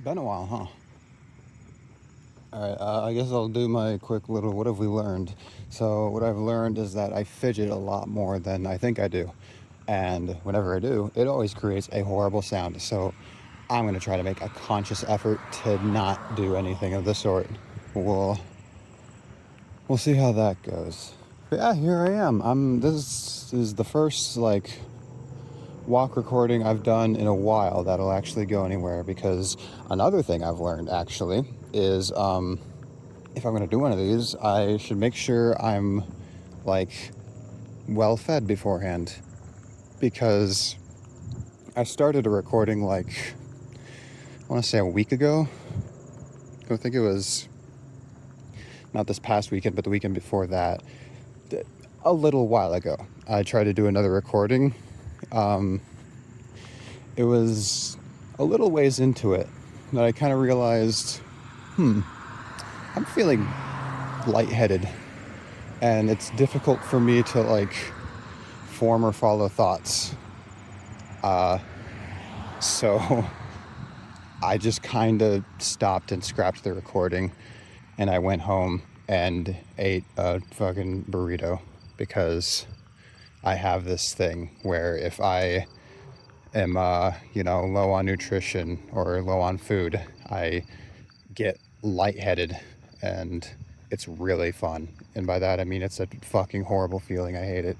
Been a while, huh? Alright, I guess I'll do my quick little what have we learned. So, what I've learned is that I fidget a lot more than I think I do. And whenever I do, it always creates a horrible sound. So, I'm going to try to make a conscious effort to not do anything of the sort. We'll, we'll see how that goes. But yeah, here I am. This is the first, walk recording I've done in a while that'll actually go anywhere, because another thing I've learned actually is if I'm going to do one of these, I should make sure I'm well fed beforehand, because I started a recording I want to say a week ago. I think it was not this past weekend, but the weekend before that, a little while ago. I tried to do another recording. It was a little ways into it that I kind of realized, I'm feeling lightheaded, and it's difficult for me to form or follow thoughts. So I just kind of stopped and scrapped the recording, and I went home and ate a fucking burrito, because I have this thing where if I am, low on nutrition or low on food, I get lightheaded, and it's really fun. And by that, I mean it's a fucking horrible feeling. I hate it.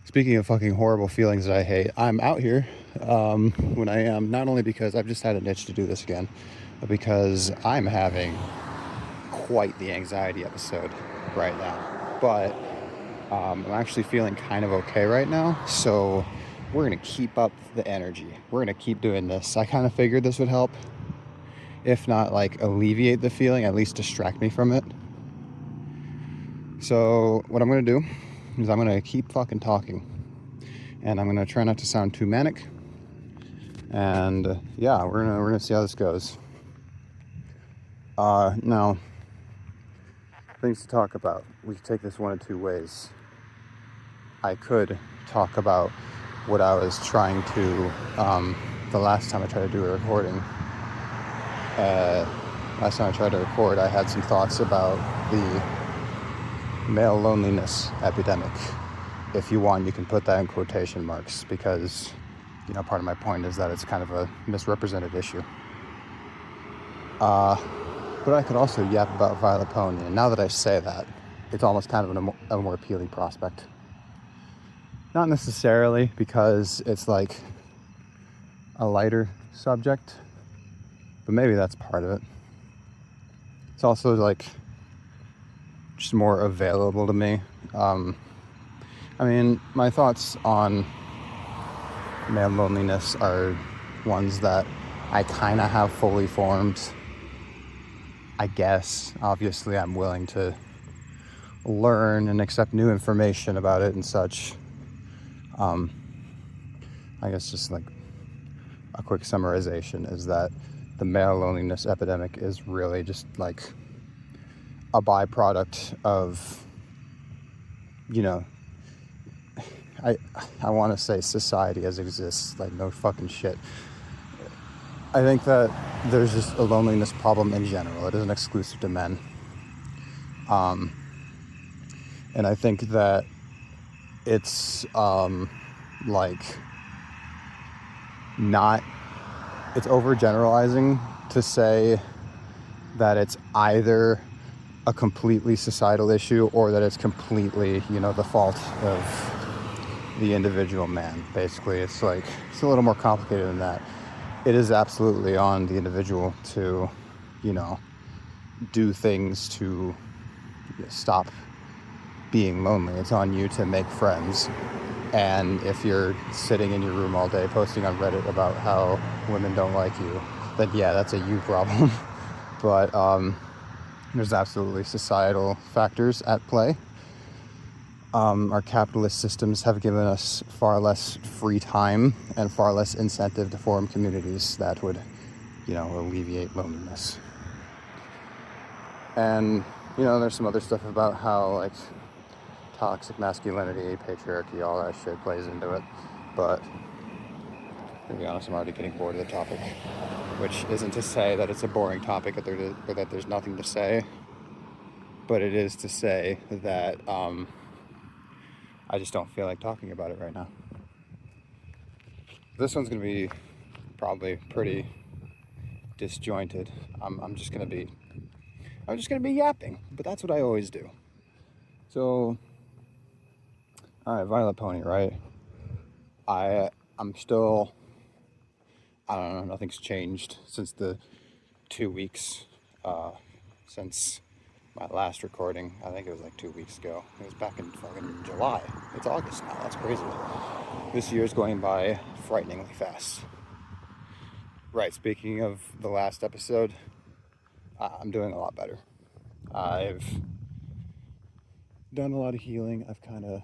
Speaking of fucking horrible feelings that I hate, I'm out here when I am, not only because I've just had an itch to do this again, but because I'm having quite the anxiety episode right now. But I'm actually feeling kind of okay right now, so we're going to keep up the energy. We're going to keep doing this. I kind of figured this would help. If not, alleviate the feeling, at least distract me from it. So what I'm going to do is I'm going to keep fucking talking. And I'm going to try not to sound too manic. And yeah, we're gonna see how this goes. Now, things to talk about. We could take this one of two ways. I could talk about what I was trying to, the last time I tried to do a recording. Last time I tried to record, I had some thoughts about the male loneliness epidemic. If you want, you can put that in quotation marks, because, part of my point is that it's kind of a misrepresented issue. But I could also yap about Vylet Pony, and now that I say that, it's almost kind of a more appealing prospect. Not necessarily because it's a lighter subject, but maybe that's part of it. It's also just more available to me. My thoughts on male loneliness are ones that I kind of have fully formed. I guess, obviously, I'm willing to learn and accept new information about it and such. I guess just a quick summarization is that the male loneliness epidemic is really just a byproduct of, I want to say society as it exists, no fucking shit. I think that there's just a loneliness problem in general. It isn't exclusive to men. And I think that it's it's overgeneralizing to say that it's either a completely societal issue or that it's completely, the fault of the individual man. Basically, it's a little more complicated than that. It is absolutely on the individual to, do things to stop being lonely. It's on you to make friends. And if you're sitting in your room all day posting on Reddit about how women don't like you, then yeah, that's a you problem. But there's absolutely societal factors at play. Our capitalist systems have given us far less free time and far less incentive to form communities that would, alleviate loneliness. And, there's some other stuff about how, toxic masculinity, patriarchy, all that shit plays into it. But, to be honest, I'm already getting bored of the topic. which isn't to say that it's a boring topic or that there's nothing to say, but it is to say that I just don't feel like talking about it right now. This one's gonna be probably pretty disjointed. I'm just gonna be yapping, but that's what I always do. So, all right, Vylet Pony, right? I'm still, I don't know, nothing's changed since the 2 weeks since my last recording. I think it was like 2 weeks ago. It was back in fucking July. It's August now. That's crazy. This year's going by frighteningly fast. Right, speaking of the last episode, I'm doing a lot better. I've done a lot of healing. I've kind of,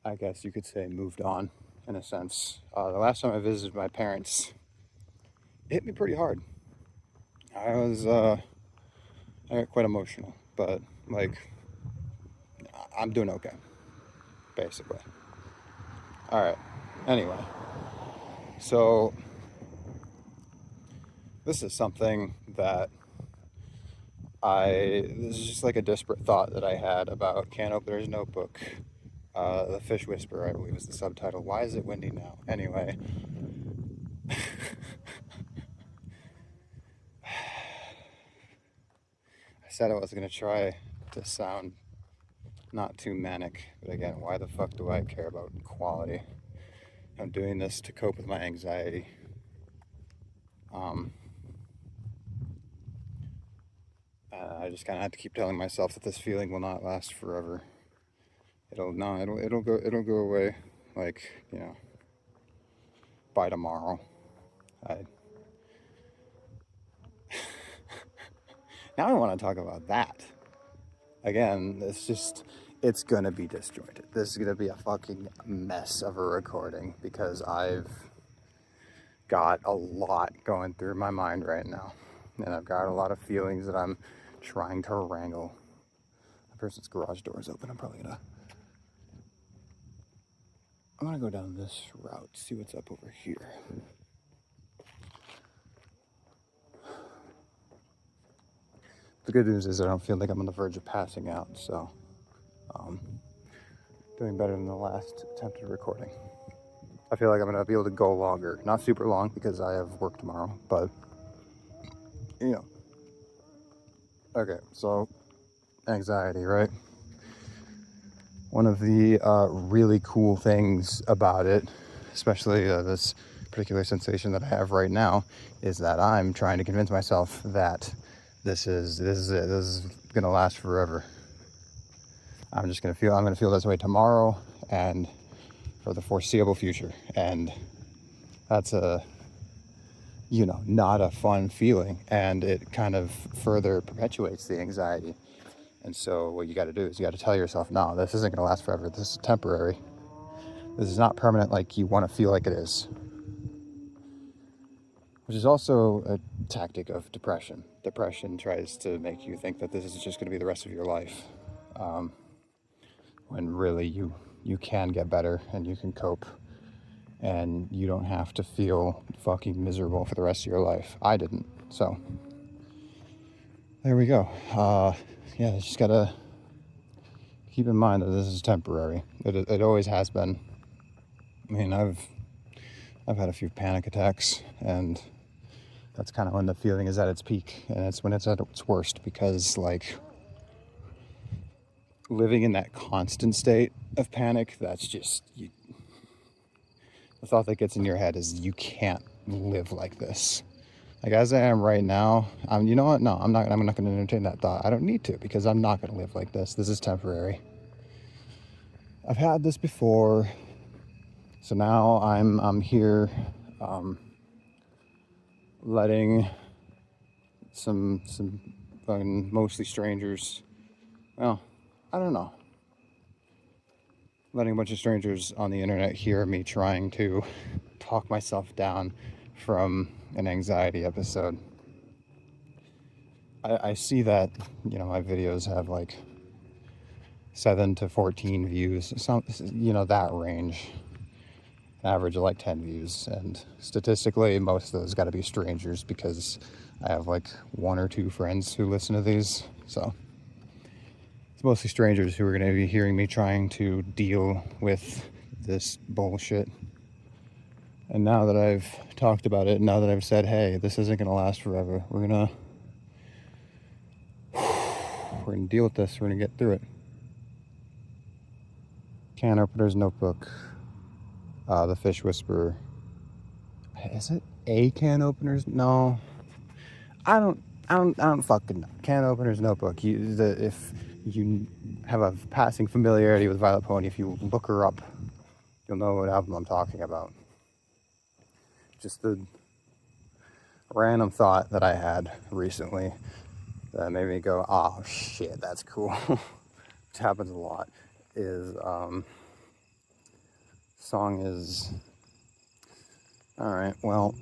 I guess you could say, moved on in a sense. The last time I visited my parents, it hit me pretty hard. I got quite emotional, but like, I'm doing okay, basically. All right. Anyway, so this is something that this is just like a disparate thought that I had about Can Opener's Notebook. The Fish Whisperer, I believe, is the subtitle. Why is it windy now? Anyway. I said I was going to try to sound not too manic, but again, why the fuck do I care about quality? I'm doing this to cope with my anxiety. I just kind of have to keep telling myself that this feeling will not last forever. It'll go away, like, you know, by tomorrow. Now I want to talk about that. Again, it's gonna be disjointed. This is gonna be a fucking mess of a recording because I've got a lot going through my mind right now. And I've got a lot of feelings that I'm trying to wrangle. The person's garage door is open. I'm gonna go down this route, see what's up over here. The good news is I don't feel like I'm on the verge of passing out, so doing better than the last attempted recording. I feel like I'm gonna be able to go longer. Not super long because I have work tomorrow, but you know. Okay, so anxiety, right? One of the really cool things about it, especially this particular sensation that I have right now, is that I'm trying to convince myself that this is gonna last forever. I'm gonna feel this way tomorrow and for the foreseeable future, and that's not a fun feeling, and it kind of further perpetuates the anxiety. And so what you got to do is you got to tell yourself, no, this isn't going to last forever. This is temporary. This is not permanent like you want to feel like it is. Which is also a tactic of depression. Depression tries to make you think that this is just going to be the rest of your life. When really you can get better and you can cope. And you don't have to feel fucking miserable for the rest of your life. I didn't. So there we go. Yeah, just gotta keep in mind that this is temporary. It always has been. I mean, I've had a few panic attacks, and that's kind of when the feeling is at its peak, and it's when it's at its worst, because like living in that constant state of panic, that's just the thought that gets in your head is you can't live like this. Like as I am right now, you know what? No, I'm not going to entertain that thought. I don't need to, because I'm not going to live like this. This is temporary. I've had this before, so now I'm here, letting some fucking mostly strangers. Well, I don't know. Letting a bunch of strangers on the internet hear me trying to talk myself down from an anxiety episode. I see that, my videos have like 7 to 14 views, that range. average of like 10 views, and statistically most of those got to be strangers because I have like 1 or 2 friends who listen to these, so it's mostly strangers who are going to be hearing me trying to deal with this bullshit. And now that I've talked about it, now that I've said, hey, this isn't going to last forever, we're gonna deal with this, we're gonna get through it. Can Opener's Notebook, The Fish Whisperer. Is it a Can Opener's? No, I don't fucking know. Can Opener's Notebook. If you have a passing familiarity with Vylet Pony, if you look her up, you'll know what album I'm talking about. Just the random thought that I had recently that made me go, oh shit, that's cool. Which happens a lot. Is song is, all right, well,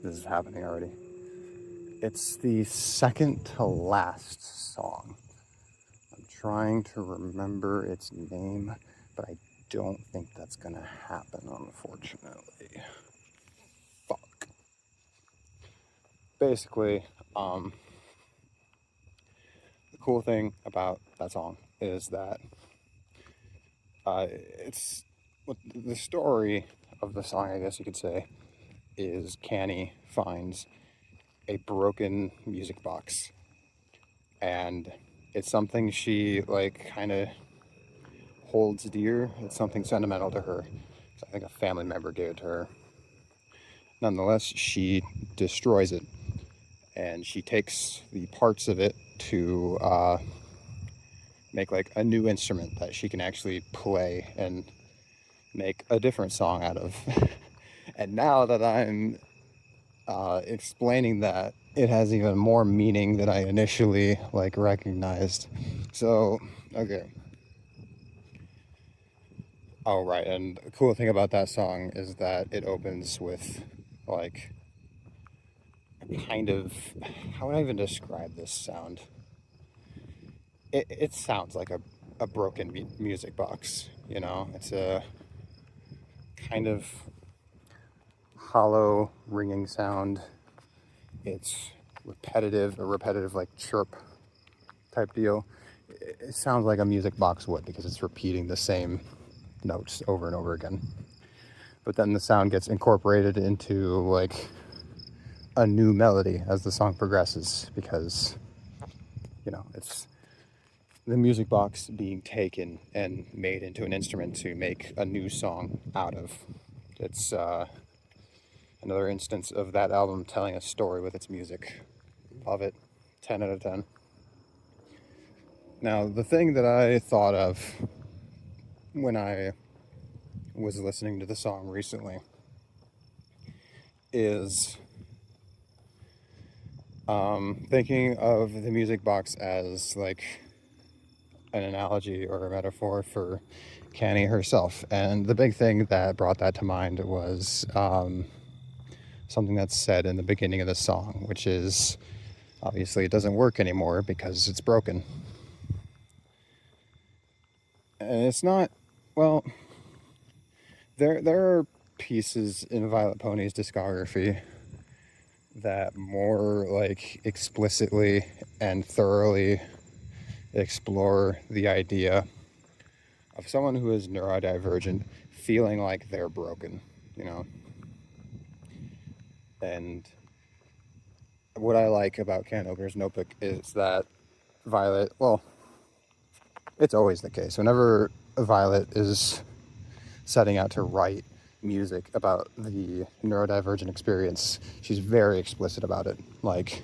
this is happening already. It's the second to last song. I'm trying to remember its name, but I don't think that's gonna happen, unfortunately. Fuck. Basically, the cool thing about that song is that it's the story of the song, I guess you could say, is Canny finds a broken music box, and it's something she like kind of holds dear. It's something sentimental to her. So I think a family member gave it to her. Nonetheless, she destroys it, and she takes the parts of it to make like a new instrument that she can actually play and make a different song out of. And now that I'm explaining that, it has even more meaning than I initially like recognized. So, okay. Oh, right. And the cool thing about that song is that it opens with like a kind of, how would I even describe this sound? It sounds like a broken music box, you know? It's a kind of hollow ringing sound. It's a repetitive like chirp type deal. It sounds like a music box would because it's repeating the same notes over and over again. But then the sound gets incorporated into like a new melody as the song progresses, because you know it's the music box being taken and made into an instrument to make a new song out of. It's another instance of that album telling a story with its music. Love it. 10 out of 10. Now, the thing that I thought of when I was listening to the song recently is thinking of the music box as like an analogy or a metaphor for Canny herself. And the big thing that brought that to mind was something that's said in the beginning of the song, which is obviously it doesn't work anymore because it's broken. And it's not, well, there are pieces in Vylet Pony's discography that more like explicitly and thoroughly explore the idea of someone who is neurodivergent feeling like they're broken, you know. And what I like about Can Opener's Notebook is that Vylet, well, it's always the case. Whenever Vylet is setting out to write music about the neurodivergent experience, she's very explicit about it. Like,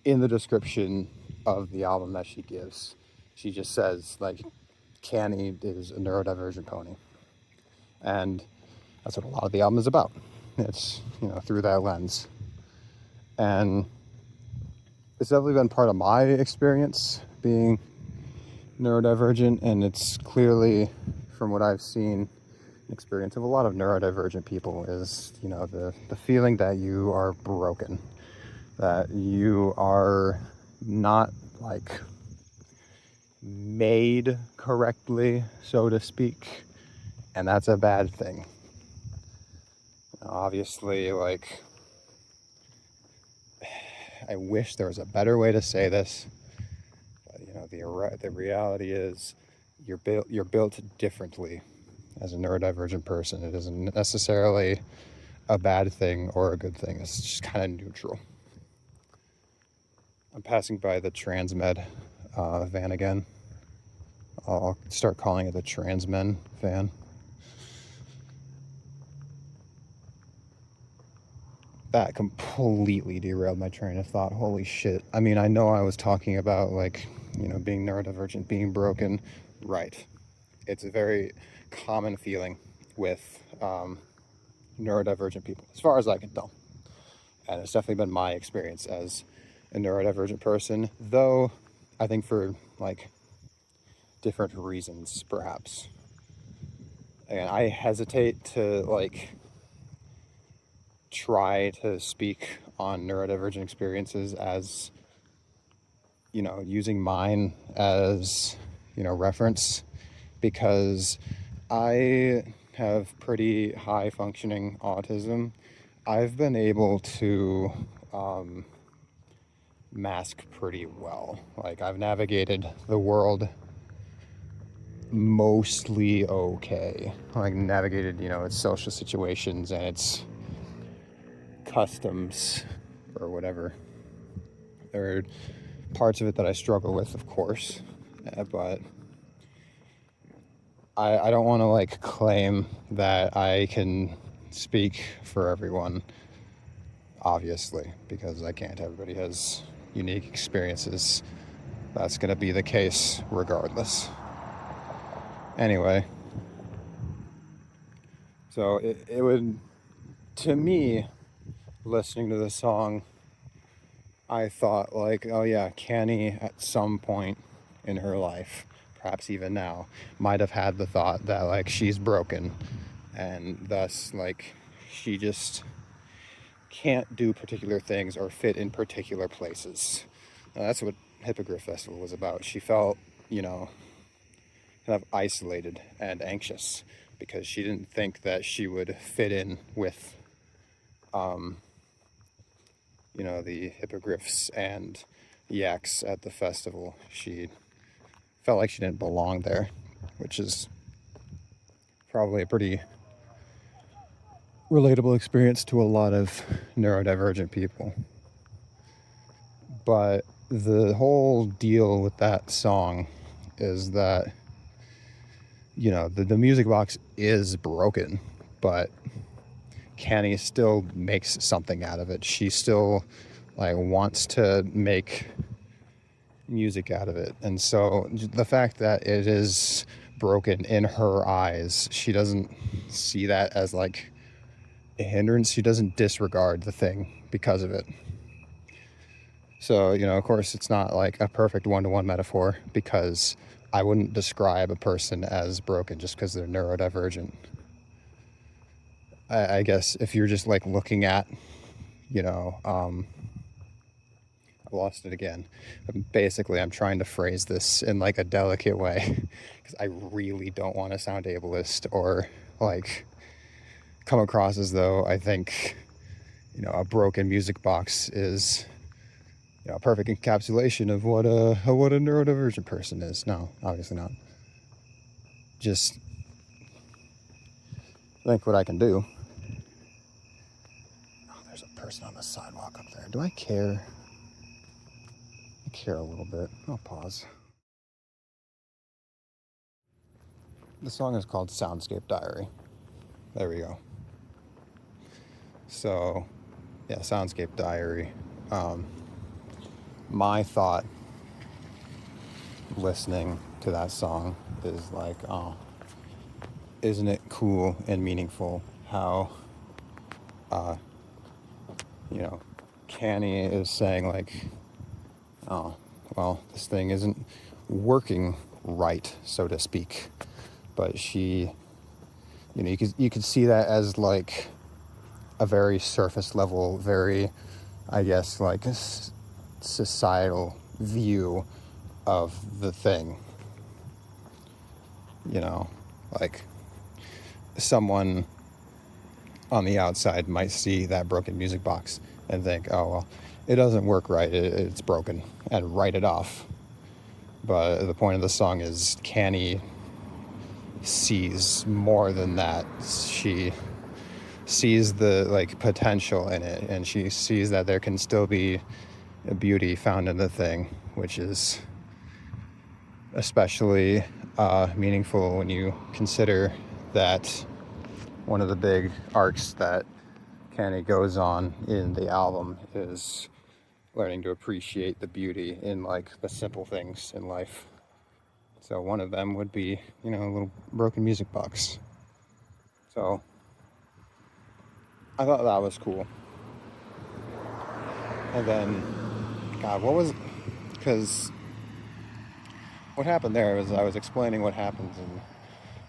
in the description of the album that she gives, she just says, like, Canny is a neurodivergent pony. And that's what a lot of the album is about. It's, you know, through that lens. And it's definitely been part of my experience being neurodivergent, and it's clearly, from what I've seen, an experience of a lot of neurodivergent people is, you know, the feeling that you are broken, that you are not like made correctly, so to speak, And that's a bad thing. Obviously, like, I wish there was a better way to say this, but you know, the reality is you're built differently as a neurodivergent person. It isn't necessarily a bad thing or a good thing. It's just kind of neutral. I'm passing by the Transmed van again. I'll start calling it the Transmen van. That completely derailed my train of thought. Holy shit. I mean, I know I was talking about, like, you know, being neurodivergent, being broken. Right. It's a very common feeling with neurodivergent people, as far as I can tell. And it's definitely been my experience as a neurodivergent person, though I think for, like, different reasons, perhaps. And I hesitate to, like, try to speak on neurodivergent experiences as, you know, using mine as, you know, reference, because I have pretty high functioning autism. I've been able to mask pretty well. Like, I've navigated the world mostly okay. Like, navigated, you know, its social situations and its customs or whatever. There are parts of it that I struggle with, of course, but I don't want to, like, claim that I can speak for everyone, obviously, because I can't. Everybody has unique experiences. That's going to be the case regardless. Anyway, so it would, to me, listening to the song, I thought, like, oh yeah, Canny at some point in her life, perhaps even now, might have had the thought that, like, she's broken and thus, like, she just can't do particular things or fit in particular places. Now, that's what Hippogriff Festival was about. She felt, you know, kind of isolated and anxious because she didn't think that she would fit in with you know, the hippogriffs and yaks at the festival. She felt like she didn't belong there, which is probably a pretty relatable experience to a lot of neurodivergent people. But the whole deal with that song is that, you know, the music box is broken, but Canny still makes something out of it. She still, like, wants to make music out of it. And so the fact that it is broken in her eyes, she doesn't see that as, like, a hindrance. She doesn't disregard the thing because of it. So, you know, of course, it's not like a perfect one-to-one metaphor, because I wouldn't describe a person as broken just because they're neurodivergent. I guess if you're just, like, looking at, you know, I lost it again. Basically, I'm trying to phrase this in, like, a delicate way, because I really don't want to sound ableist or, like, come across as though I think, you know, a broken music box is, you know, a perfect encapsulation of what a neurodivergent person is. No, obviously not. Just think what I can do. Oh, there's a person on the sidewalk up there. Do I care? I care a little bit. I'll pause. The song is called Soundscape Diary. There we go. So, yeah, Soundscape Diary. My thought listening to that song is like, oh, isn't it cool and meaningful how, you know, Canny is saying, like, oh, well, this thing isn't working right, so to speak. But she, you know, you could see that as, like, a very surface level, very, I guess, like, a societal view of the thing. You know, like, someone on the outside might see that broken music box and think, oh, well, it doesn't work right, it's broken, and write it off. But the point of the song is Canny sees more than that. She sees the potential in it, and she sees that there can still be a beauty found in the thing, which is especially meaningful when you consider that one of the big arcs that Canny goes on in the album is learning to appreciate the beauty in the simple things in life. So one of them would be, a little broken music box. So I thought that was cool. And then, God, because what happened there was I was explaining what happens in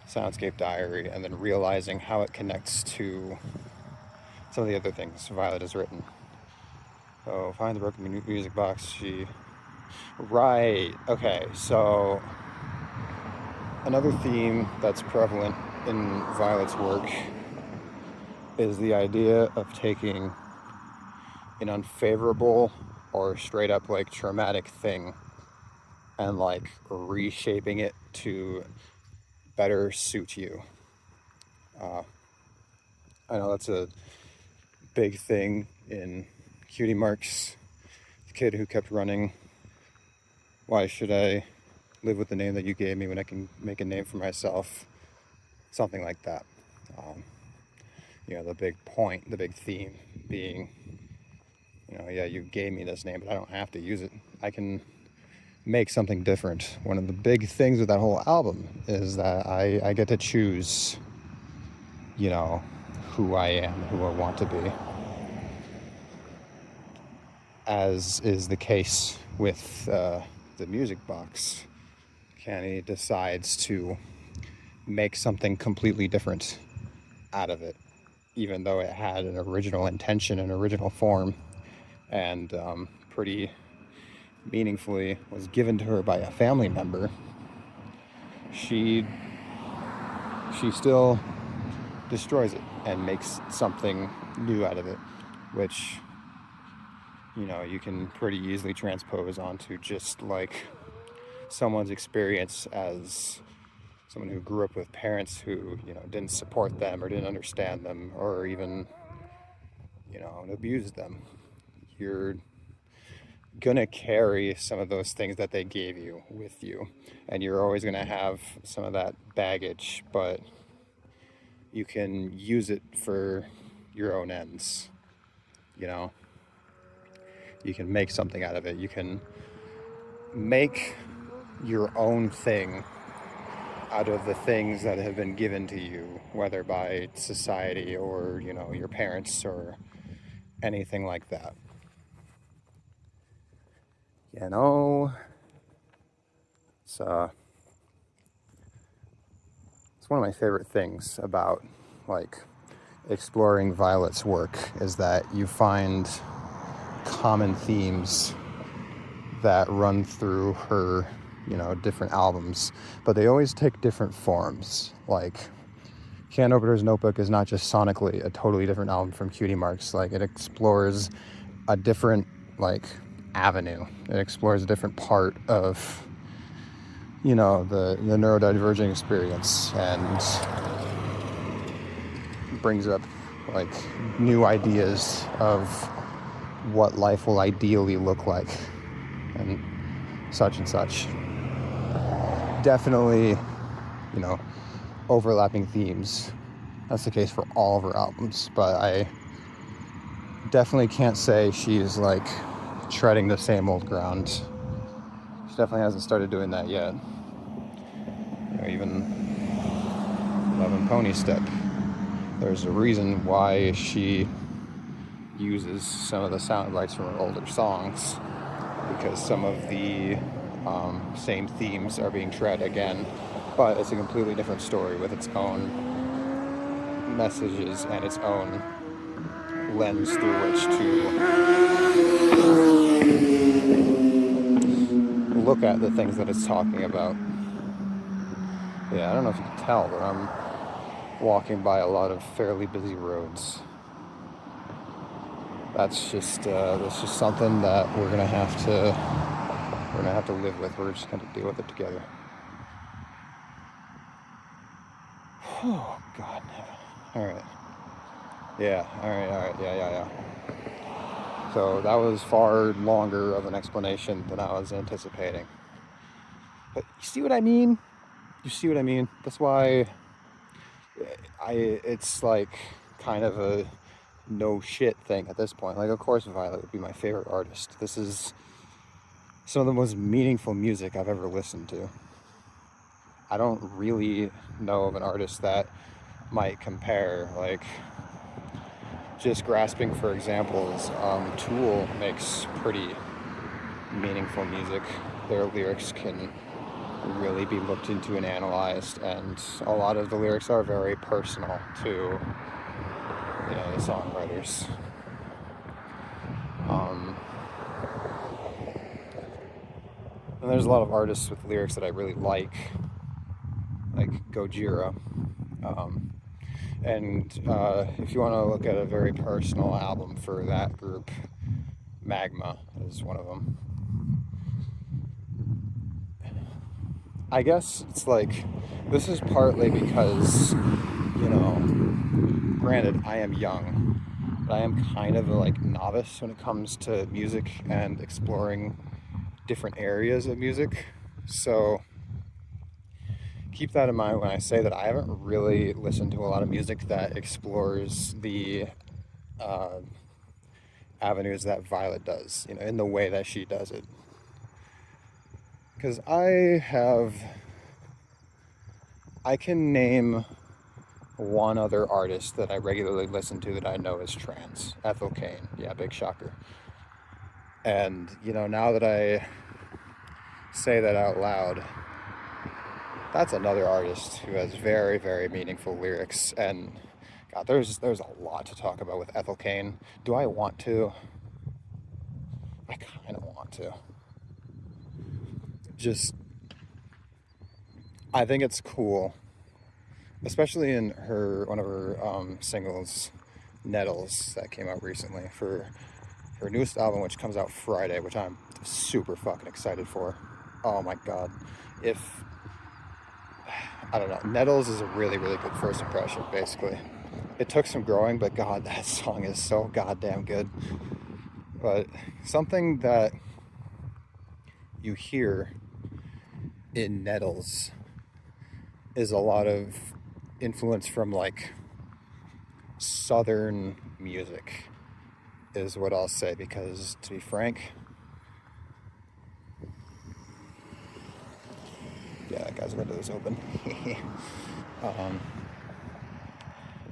Soundscape Diary and then realizing how it connects to some of the other things Vylet has written. So find the broken music box. Right, okay, so another theme that's prevalent in Vylet's work is the idea of taking an unfavorable or straight up traumatic thing and reshaping it to better suit you. I know that's a big thing in Cutie Mark's the kid who kept running, why should I live with the name that you gave me when I can make a name for myself? Something like that. The big point, the big theme being, yeah, you gave me this name, but I don't have to use it. I can make something different. One of the big things with that whole album is that I get to choose, who I am, who I want to be. As is the case with the music box. Canny decides to make something completely different out of it, even though it had an original intention, an original form, and pretty meaningfully was given to her by a family member. She still destroys it and makes something new out of it, which you can pretty easily transpose onto just someone's experience as someone who grew up with parents who didn't support them or didn't understand them or even abused them. You're gonna carry some of those things that they gave you with you, and you're always gonna have some of that baggage, but you can use it for your own ends. You can make something out of it. You can make your own thing out of the things that have been given to you, whether by society or your parents or anything like that. It's one of my favorite things about exploring Vylet's work is that you find common themes that run through her different albums, but they always take different forms. Can Opener's Notebook is not just sonically a totally different album from Cutie Mark's. It explores a different avenue. It explores a different part of the neurodivergent experience and brings up new ideas of what life will ideally look like and such. Definitely overlapping themes. That's the case for all of her albums, but I definitely can't say she's treading the same old ground. She definitely hasn't started doing that yet. Even Love and Pony Step, there's a reason why she uses some of the sound bites from her older songs, because some of the same themes are being tread again, but it's a completely different story with its own messages and its own lens through which to look at the things that it's talking about. Yeah, I don't know if you can tell, but I'm walking by a lot of fairly busy roads. That's just something that we're gonna have to live with. We're just gonna deal with it together. Oh God. All right. Yeah. All right. Yeah. So that was far longer of an explanation than I was anticipating. But you see what I mean? You see what I mean? That's why it's like kind of a no shit thing at this point. Like, of course Vylet would be my favorite artist. This is some of the most meaningful music I've ever listened to. I don't really know of an artist that might compare. Like, just grasping for examples, Tool makes pretty meaningful music. Their lyrics can really be looked into and analyzed, and a lot of the lyrics are very personal to the songwriters. And there's a lot of artists with lyrics that I really like Gojira. And if you want to look at a very personal album for that group, Magma is one of them. I guess it's like, this is partly because, granted, I am young, but I am kind of a novice when it comes to music and exploring different areas of music. So keep that in mind when I say that I haven't really listened to a lot of music that explores the avenues that Vylet does, in the way that she does it. Because I can name one other artist that I regularly listen to that I know is trans. Ethel Cain. Yeah, big shocker. And, now that I say that out loud, that's another artist who has very, very meaningful lyrics. And God, there's a lot to talk about with Ethel Cain. Do I want to? I kind of want to. I think it's cool, especially in one of her singles, Nettles, that came out recently, for her newest album, which comes out Friday, which I'm super fucking excited for. Oh my God. I don't know, Nettles is a really, really good first impression, basically. It took some growing, but God, that song is so goddamn good. But something that you hear in Nettles is a lot of influence from Southern music, is what I'll say, because to be frank, yeah, that guy's window is open.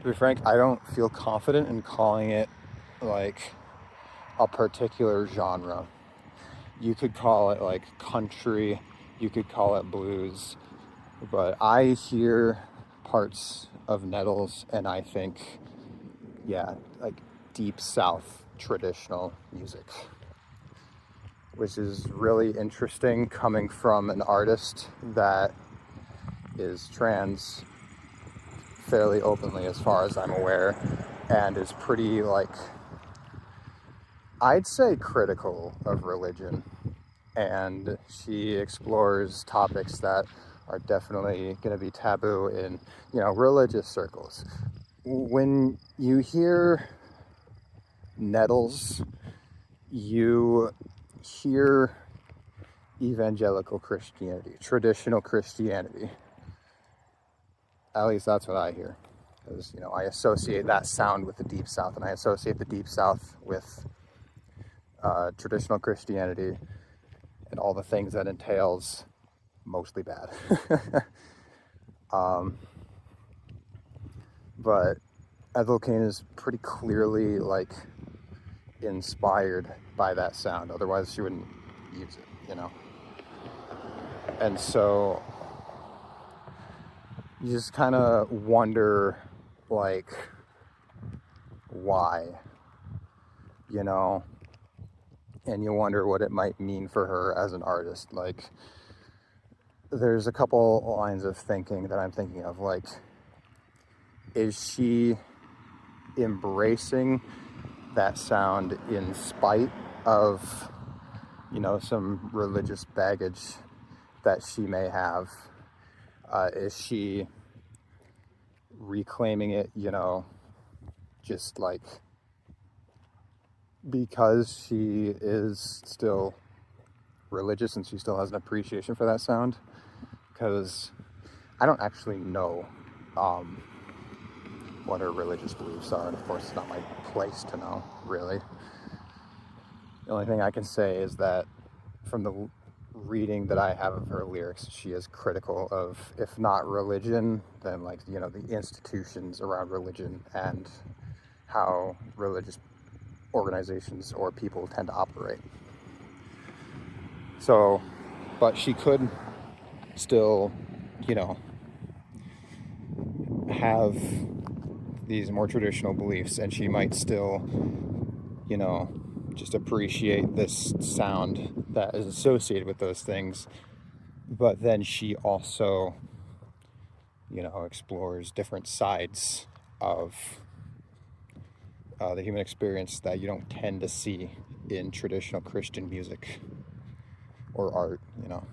To be frank, I don't feel confident in calling it a particular genre. You could call it country, you could call it blues, but I hear parts of Nettles and I think, yeah, deep South traditional music, which is really interesting coming from an artist that is trans fairly openly, as far as I'm aware, and is pretty I'd say critical of religion. And she explores topics that are definitely going to be taboo in, religious circles. When you hear Nettles, you hear evangelical Christianity, traditional Christianity. At least that's what I hear. Because, I associate that sound with the Deep South, and I associate the Deep South with traditional Christianity and all the things that entails, mostly bad. But Ethel Cain is pretty clearly inspired by that sound, otherwise she wouldn't use it, And so you just kind of wonder why, and you wonder what it might mean for her as an artist. There's a couple lines of thinking that I'm thinking of, is she embracing that sound in spite of, you know, some religious baggage that she may have? Is she reclaiming it, you know, just like because she is still religious and she still has an appreciation for that sound? Because I don't actually know what her religious beliefs are, and of course it's not my place to know, really. The only thing I can say is that from the reading that I have of her lyrics, she is critical of, if not religion, then like, you know, the institutions around religion and how religious organizations or people tend to operate. So, but she could still, you know, have these more traditional beliefs, and she might still, you know, just appreciate this sound that is associated with those things. But then she also, you know, explores different sides of the human experience that you don't tend to see in traditional Christian music or art, you know.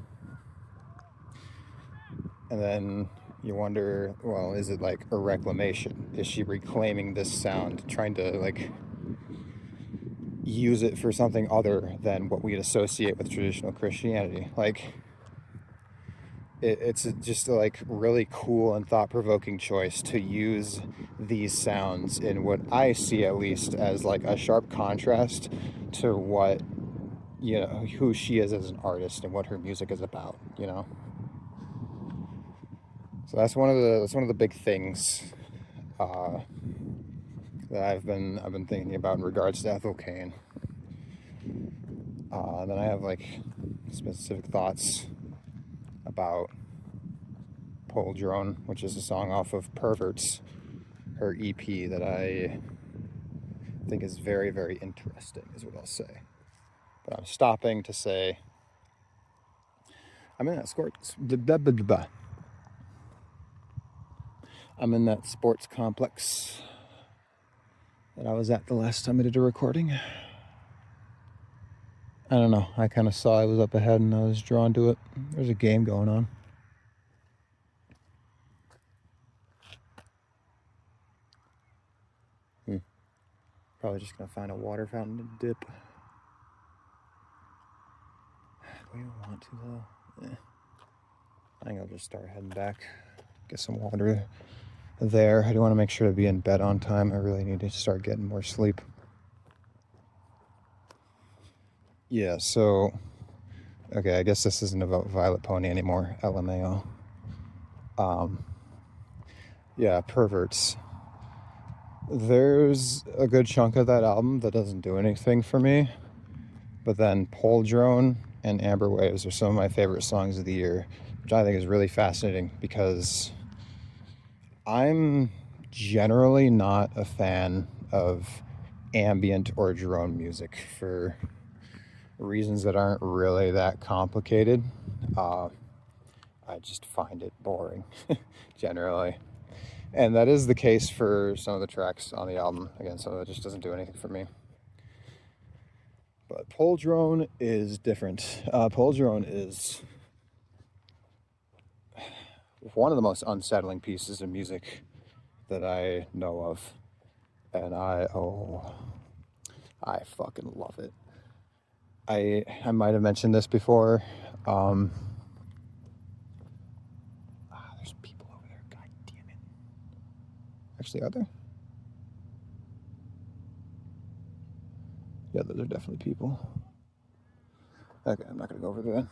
And then you wonder, well, is it like a reclamation? Is she reclaiming this sound, trying to like use it for something other than what we'd associate with traditional Christianity? Like, it's just a like really cool and thought-provoking choice to use these sounds in what I see, at least, as like a sharp contrast to what, you know, who she is as an artist and what her music is about, you know. So that's one of the big things that I've been thinking about in regards to Ethel Cain. Then I have like specific thoughts about Pole Drone, which is a song off of Perverts, her EP, that I think is very, very interesting, is what I'll say. But I'm stopping to say I'm in that sports complex that I was at the last time I did a recording. I don't know, I kind of saw I was up ahead and I was drawn to it. There's a game going on. Probably just gonna find a water fountain to dip. Do I even want to though? I think I'll just start heading back, get some water there. I do want to make sure to be in bed on time. I really need to start getting more sleep. Yeah, so, okay, I guess this isn't about Vylet Pony anymore, LMAO. Yeah, Perverts. There's a good chunk of that album that doesn't do anything for me, but then Pole Drone and Amber Waves are some of my favorite songs of the year, which I think is really fascinating because I'm generally not a fan of ambient or drone music for reasons that aren't really that complicated. I just find it boring, generally. And that is the case for some of the tracks on the album. Again, some of it just doesn't do anything for me. But Pole Drone is different. Pole Drone is one of the most unsettling pieces of music that I know of. And I fucking love it. I might have mentioned this before. There's people over there. God damn it. Actually, are there? Yeah, those are definitely people. Okay, I'm not gonna go over there.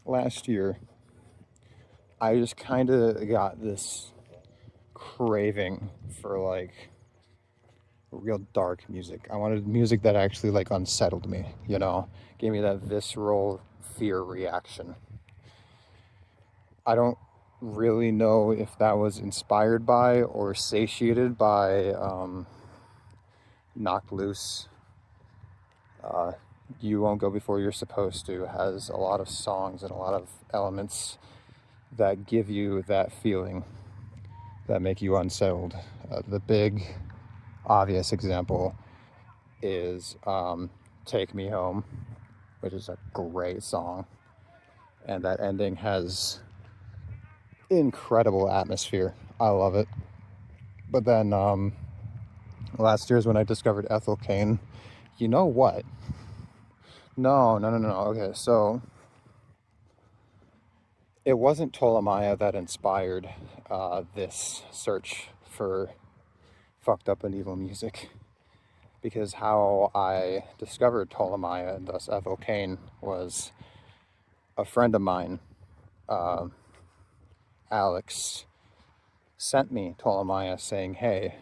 Last year, I just kind of got this craving for like real dark music. I wanted music that actually like unsettled me, you know, gave me that visceral fear reaction. I don't really know if that was inspired by or satiated by Knocked Loose. You Won't Go Before You're Supposed To has a lot of songs and a lot of elements that give you that feeling, that make you unsettled. The big obvious example is Take Me Home, which is a great song, and that ending has incredible atmosphere. I love it. But then last year's when I discovered Ethel Cain. You know what? No. Okay, so it wasn't Ptolemy that inspired this search for fucked up and evil music, because how I discovered Ptolemy and thus Ethel Cain was a friend of mine, Alex, sent me Ptolemy saying, hey,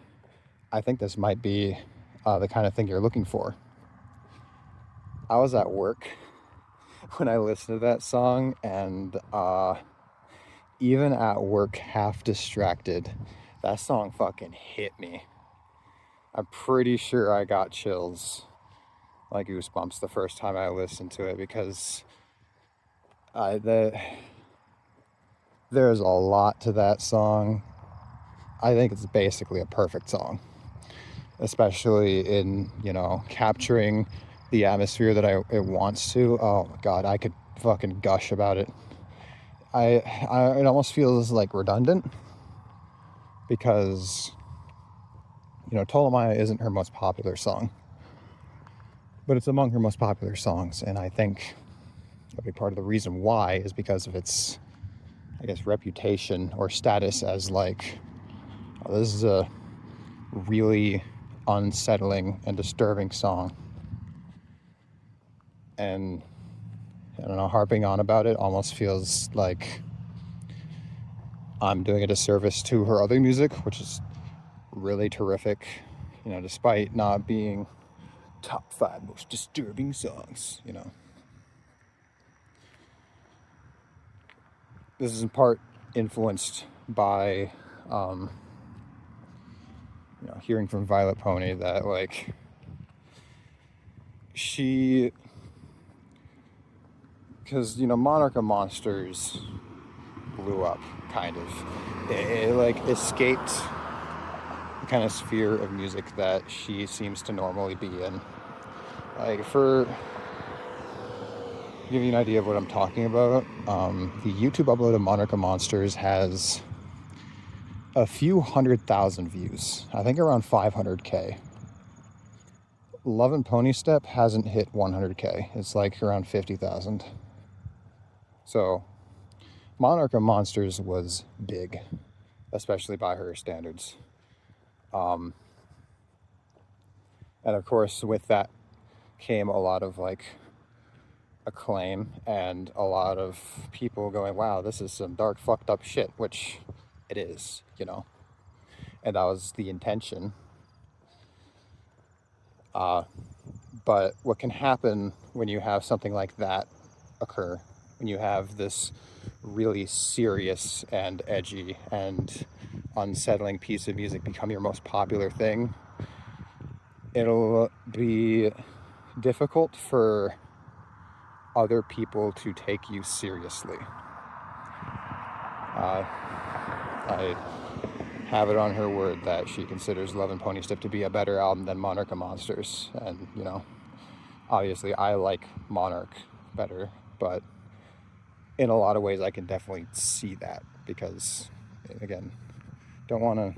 I think this might be the kind of thing you're looking for. I was at work when I listened to that song, and even at work, half distracted, that song fucking hit me. I'm pretty sure I got chills, like goosebumps, the first time I listened to it, because there's a lot to that song. I think it's basically a perfect song, especially in, capturing the atmosphere that it wants to. Oh my God, I could fucking gush about it. It almost feels like redundant, because, Ptolemy isn't her most popular song, but it's among her most popular songs. And I think a big part of the reason why is because of its, I guess, reputation or status as like, oh, this is a really unsettling and disturbing song. And I don't know, harping on about it almost feels like I'm doing a disservice to her other music, which is really terrific, despite not being top 5 most disturbing songs, This is in part influenced by, hearing from Vylet Pony that, like, because, Monarch of Monsters blew up, kind of. It like, escaped the kind of sphere of music that she seems to normally be in. Like, for give you an idea of what I'm talking about, the YouTube upload of Monarch of Monsters has a few 100,000 views. I think around 500K. Love and Pony Step hasn't hit 100K. It's like around 50,000. So Monarch of Monsters was big, especially by her standards. And of course, with that came a lot of like acclaim and a lot of people going, wow, this is some dark, fucked up shit, which it is, and that was the intention. But what can happen when you have something like that occur, when you have this really serious and edgy and unsettling piece of music become your most popular thing, it'll be difficult for other people to take you seriously. I have it on her word that she considers Love and Pony Step to be a better album than Monarch of Monsters. And, obviously I like Monarch better, but in a lot of ways I can definitely see that, because, again, don't want to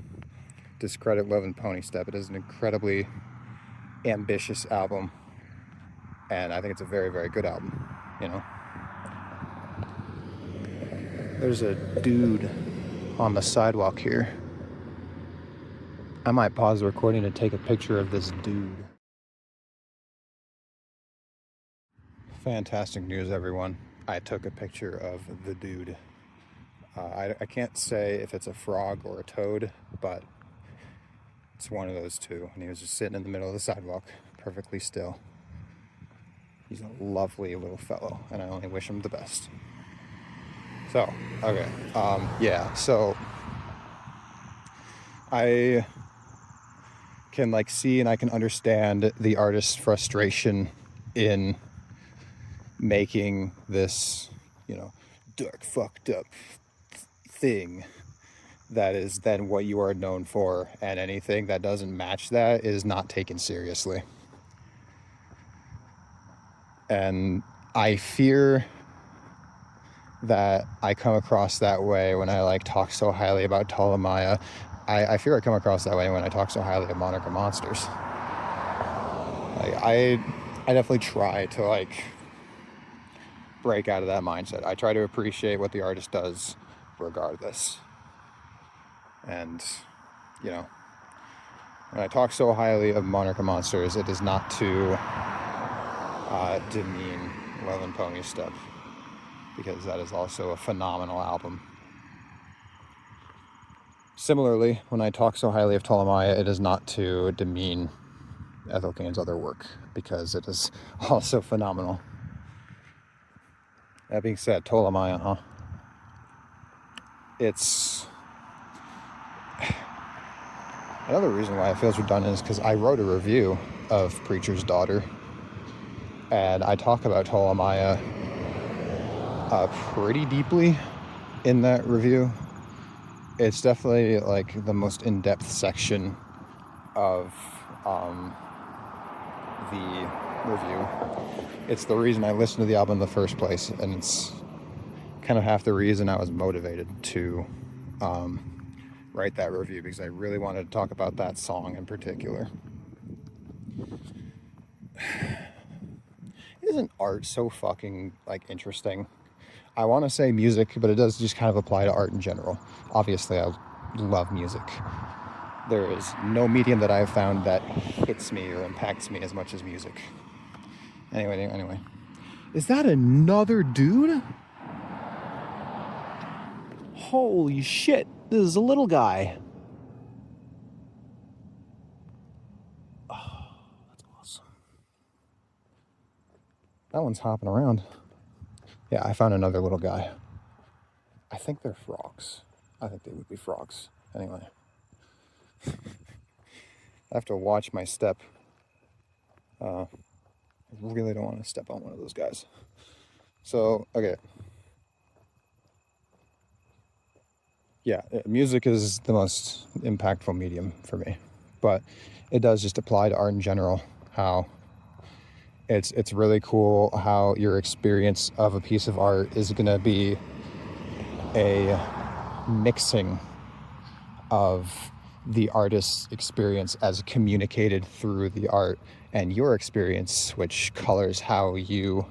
discredit Love and Pony Step. It is an incredibly ambitious album, and I think it's a very, very good album, There's a dude on the sidewalk here. I might pause the recording to take a picture of this dude. Fantastic news, everyone. I took a picture of the dude. I can't say if it's a frog or a toad, but it's one of those two. And he was just sitting in the middle of the sidewalk, perfectly still. He's a lovely little fellow, and I only wish him the best. So, okay. So I can see and I can understand the artist's frustration in making this, dark, fucked up, thing that is then what you are known for, and anything that doesn't match that is not taken seriously. And I fear that I come across that way when I like talk so highly about Ptolemaea. I fear I come across that way when I talk so highly of Monarch of Monsters. Like, I definitely try to like break out of that mindset. I try to appreciate what the artist does regardless. And, you know, when I talk so highly of Monarch of Monsters, it is not to demean Vylet Pony's Step, because that is also a phenomenal album. Similarly, when I talk so highly of Ptolemaea, it is not to demean Ethel Cain's other work, because it is also phenomenal. That being said, Ptolemaea, it's... Another reason why it feels redundant is because I wrote a review of Preacher's Daughter, and I talk about Ptolemaea pretty deeply in that review. It's definitely like the most in-depth section of the review. It's the reason I listened to the album in the first place, and it's kind of half the reason I was motivated to write that review, because I really wanted to talk about that song in particular. Isn't art so fucking like interesting? I want to say music, but it does just kind of apply to art in general. Obviously, I love music. There is no medium that I've found that hits me or impacts me as much as music. Anyway. Is that another dude? Holy shit, this is a little guy. Oh, that's awesome. That one's hopping around. Yeah, I found another little guy. I think they're frogs. I think they would be frogs. Anyway. I have to watch my step. I really don't want to step on one of those guys. So, okay. Yeah, music is the most impactful medium for me. But it does just apply to art in general. How it's really cool how your experience of a piece of art is going to be a mixing of the artist's experience as communicated through the art and your experience, which colors how you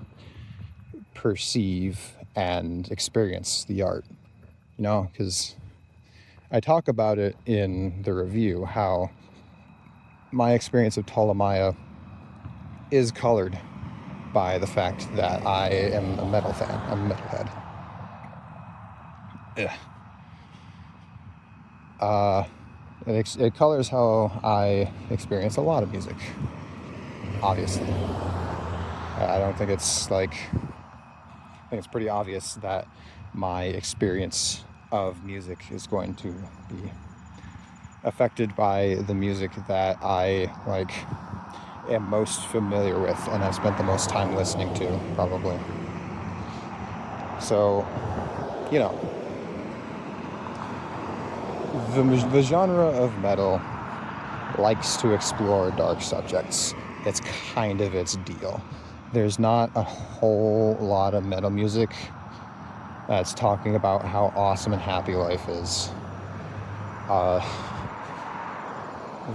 perceive and experience the art. You know, because I talk about it in the review, how my experience of Ptolemaea is colored by the fact that I am a metal fan. I'm a metalhead. It colors how I experience a lot of music, obviously. I don't think it's like... I think it's pretty obvious that my experience of music is going to be affected by the music that I like am most familiar with and have spent the most time listening to, probably. So, you know, the genre of metal likes to explore dark subjects. It's kind of its deal. There's not a whole lot of metal music that's talking about how awesome and happy life is.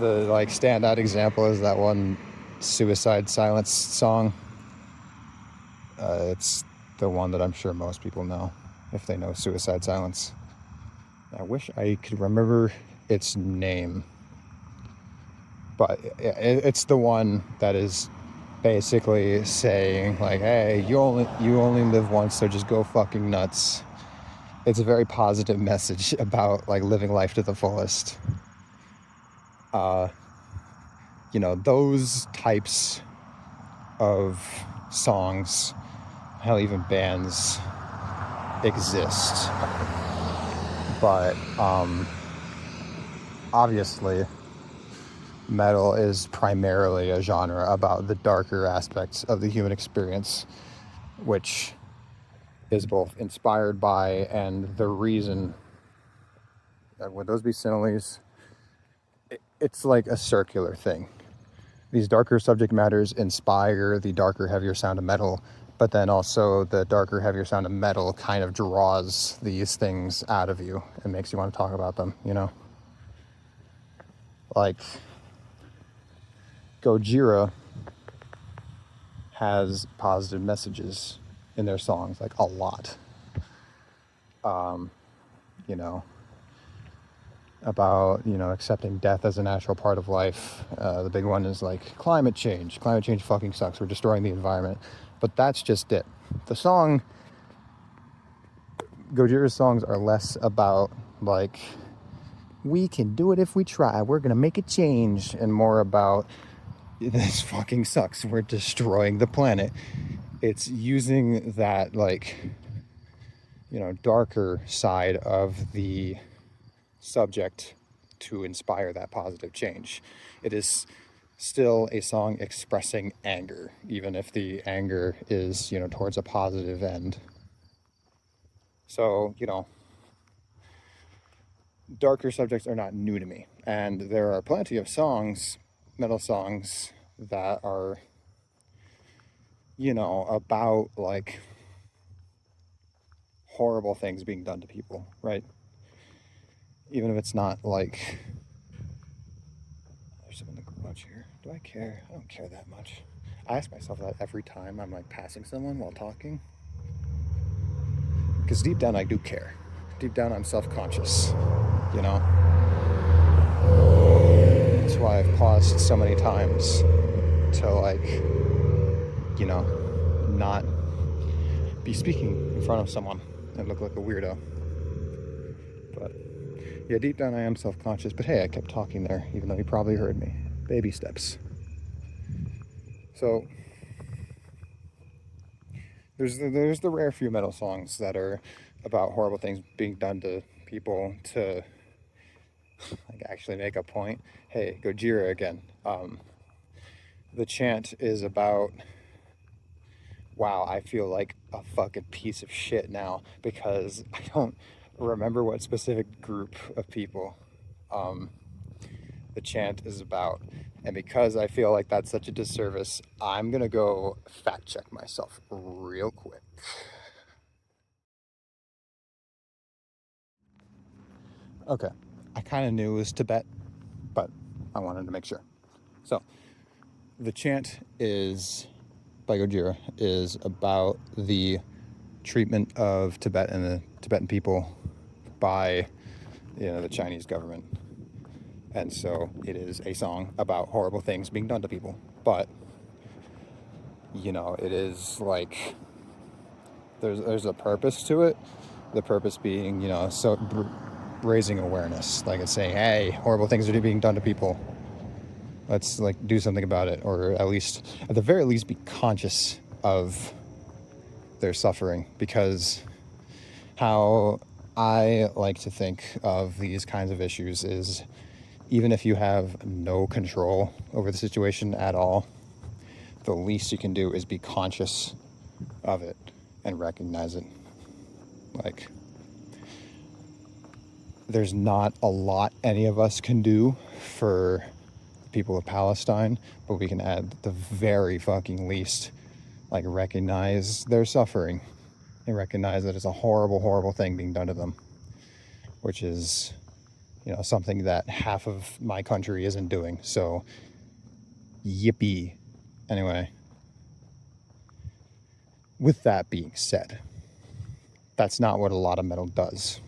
The like standout example is that one Suicide Silence song. It's the one that I'm sure most people know, if they know Suicide Silence. I wish I could remember its name, but it's the one that is basically saying like, hey, you only live once, so just go fucking nuts. It's a very positive message about like living life to the fullest. You know, those types of songs, hell, even bands exist. But obviously metal is primarily a genre about the darker aspects of the human experience, which is both inspired by and the reason would those be similes? It's like a circular thing. These darker subject matters inspire the darker, heavier sound of metal, but then also the darker, heavier sound of metal kind of draws these things out of you and makes you want to talk about them, you know? Like, Gojira has positive messages in their songs, like a lot. You know, about, you know, accepting death as a natural part of life. The big one is like climate change. Climate change fucking sucks. We're destroying the environment. But that's just it. Gojira's songs are less about like, we can do it if we try. We're going to make a change. And more about, this fucking sucks. We're destroying the planet. It's using that, like, you know, darker side of the subject to inspire that positive change. It is still a song expressing anger, even if the anger is, you know, towards a positive end. So, you know, darker subjects are not new to me. And there are plenty of songs, metal songs, that are, you know, about like horrible things being done to people, right? Even if it's not like, there's someone in the garage here. Do I care? I don't care that much. I ask myself that every time I'm like passing someone while talking. Because deep down I do care. Deep down I'm self-conscious, you know? That's why I've paused so many times to, like, you know, not be speaking in front of someone and look like a weirdo. But yeah, deep down I am self-conscious, but hey, I kept talking there, even though you probably heard me. Baby steps. So there's the rare few metal songs that are about horrible things being done to people to like actually make a point. Hey, Gojira again. The chant is about, wow, I feel like a fucking piece of shit now because I don't remember what specific group of people the chant is about. And because I feel like that's such a disservice, I'm gonna go fact check myself real quick. Okay, I kind of knew it was Tibet, but I wanted to make sure. So, the chant is, by Gojira, is about the treatment of Tibet and the Tibetan people by, you know, the Chinese government. And so it is a song about horrible things being done to people. But, you know, it is like, there's a purpose to it. The purpose being, you know, so raising awareness. Like it's saying, hey, horrible things are being done to people. Let's like do something about it, or at the very least be conscious of their suffering. Because how I like to think of these kinds of issues is, even if you have no control over the situation at all, the least you can do is be conscious of it and recognize it. Like, there's not a lot any of us can do for the people of Palestine, but we can at the very fucking least, like, recognize their suffering and recognize that it's a horrible, horrible thing being done to them, which is, you know, something that half of my country isn't doing. So, yippee. Anyway, with that being said, that's not what a lot of metal does.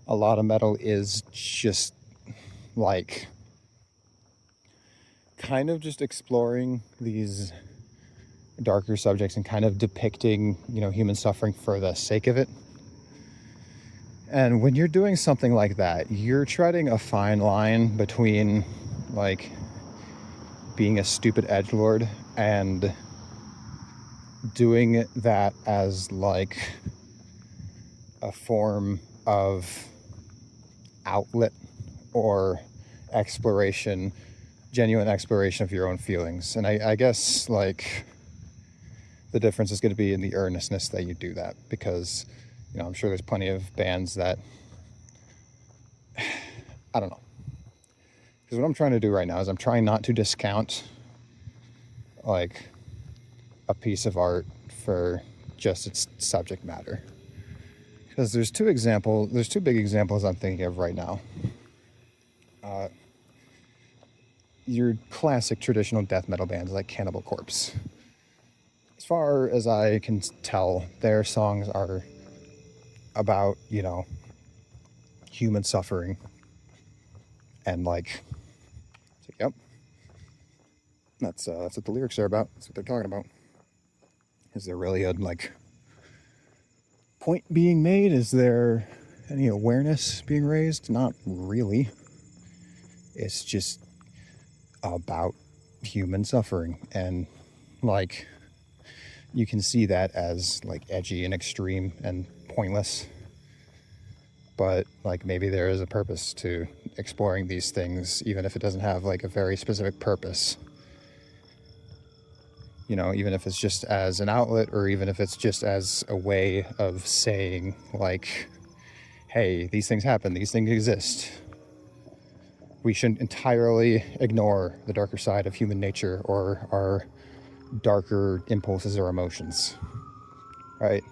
A lot of metal is just like kind of just exploring these darker subjects and kind of depicting, you know, human suffering for the sake of it. And when you're doing something like that, you're treading a fine line between like being a stupid edgelord and doing that as like a form of outlet or exploration, genuine exploration of your own feelings. And I guess like the difference is going to be in the earnestness that you do that, because, you know, I'm sure there's plenty of bands that I don't know. Because what I'm trying to do right now is I'm trying not to discount like a piece of art for just its subject matter. Because there's two big examples I'm thinking of right now. Your classic traditional death metal bands like Cannibal Corpse. As far as I can tell, their songs are about, human suffering. And like, yep, that's what the lyrics are about. That's what they're talking about. Is there really a point being made? Is there any awareness being raised? Not really. It's just about human suffering, and like you can see that as like edgy and extreme and pointless, but like maybe there is a purpose to exploring these things, even if it doesn't have like a very specific purpose, even if it's just as an outlet, or even if it's just as a way of saying like, hey, these things happen, these things exist. We shouldn't entirely ignore the darker side of human nature or our darker impulses or emotions, right?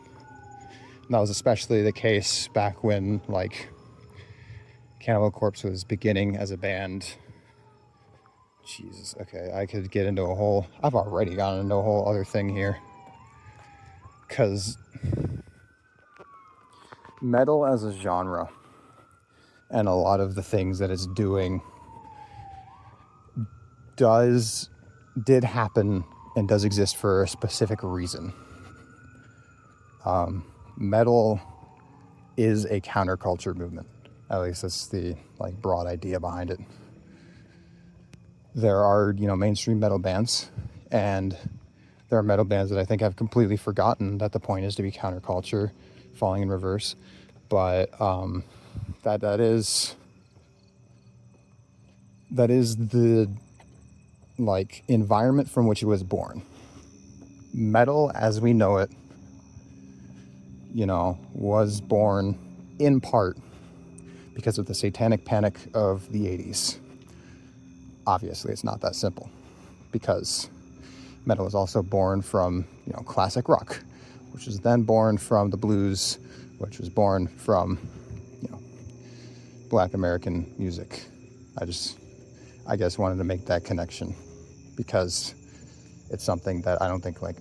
And that was especially the case back when, like, Cannibal Corpse was beginning as a band. Jesus, okay, I could get into I've already gotten into a whole other thing here. Because metal as a genre, and a lot of the things that it's doing did happen and does exist for a specific reason. Metal is a counterculture movement. At least that's the like broad idea behind it. There are, mainstream metal bands, and there are metal bands that I think have completely forgotten that the point is to be counterculture, falling in reverse. But that is the like environment from which it was born. Metal as we know it, was born in part because of the satanic panic of the 80s. Obviously, it's not that simple, because metal is also born from, classic rock, which was then born from the blues, which was born from, Black American music. I guess wanted to make that connection, because it's something that I don't think like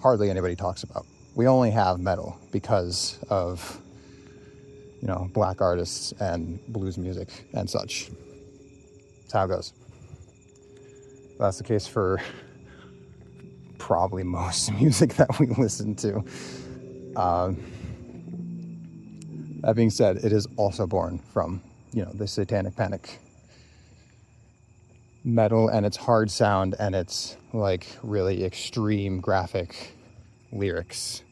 hardly anybody talks about. We only have metal because of, black artists and blues music and such. That's how it goes. That's the case for probably most music that we listen to. That being said, it is also born from, the satanic panic. Metal and its hard sound and its like really extreme graphic lyrics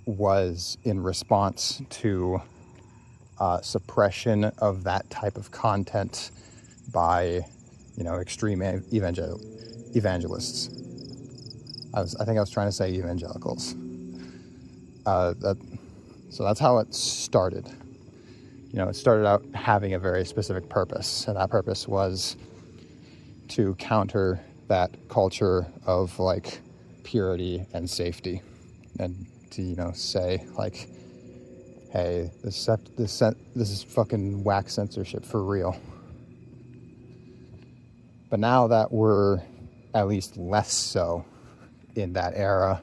was in response to suppression of that type of content by, extreme evangelists. I think I was trying to say evangelicals. So that's how it started. It started out having a very specific purpose, and that purpose was to counter that culture of like purity and safety, and to say like, hey, this is fucking whack censorship for real. But now that we're at least less so in that era,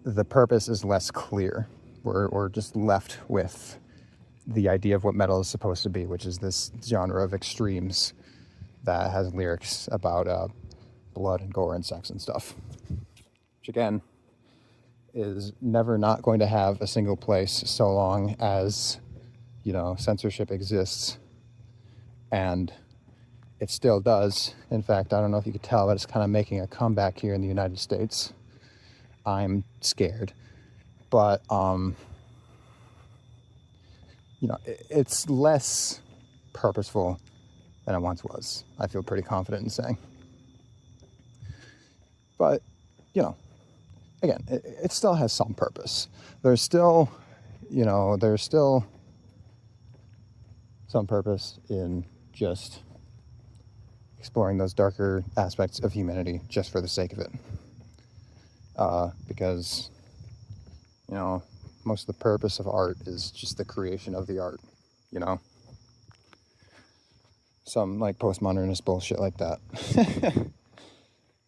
the purpose is less clear. We're just left with the idea of what metal is supposed to be, which is this genre of extremes that has lyrics about blood and gore and sex and stuff. Which again is never not going to have a single place so long as, censorship exists. And it still does. In fact, I don't know if you could tell, but it's kind of making a comeback here in the United States. I'm scared. But, it's less purposeful than it once was. I feel pretty confident in saying. But, again, it still has some purpose. There's still some purpose in just exploring those darker aspects of humanity just for the sake of it. Because, you know, most of the purpose of art is just the creation of the art, you know? Some like postmodernist bullshit like that.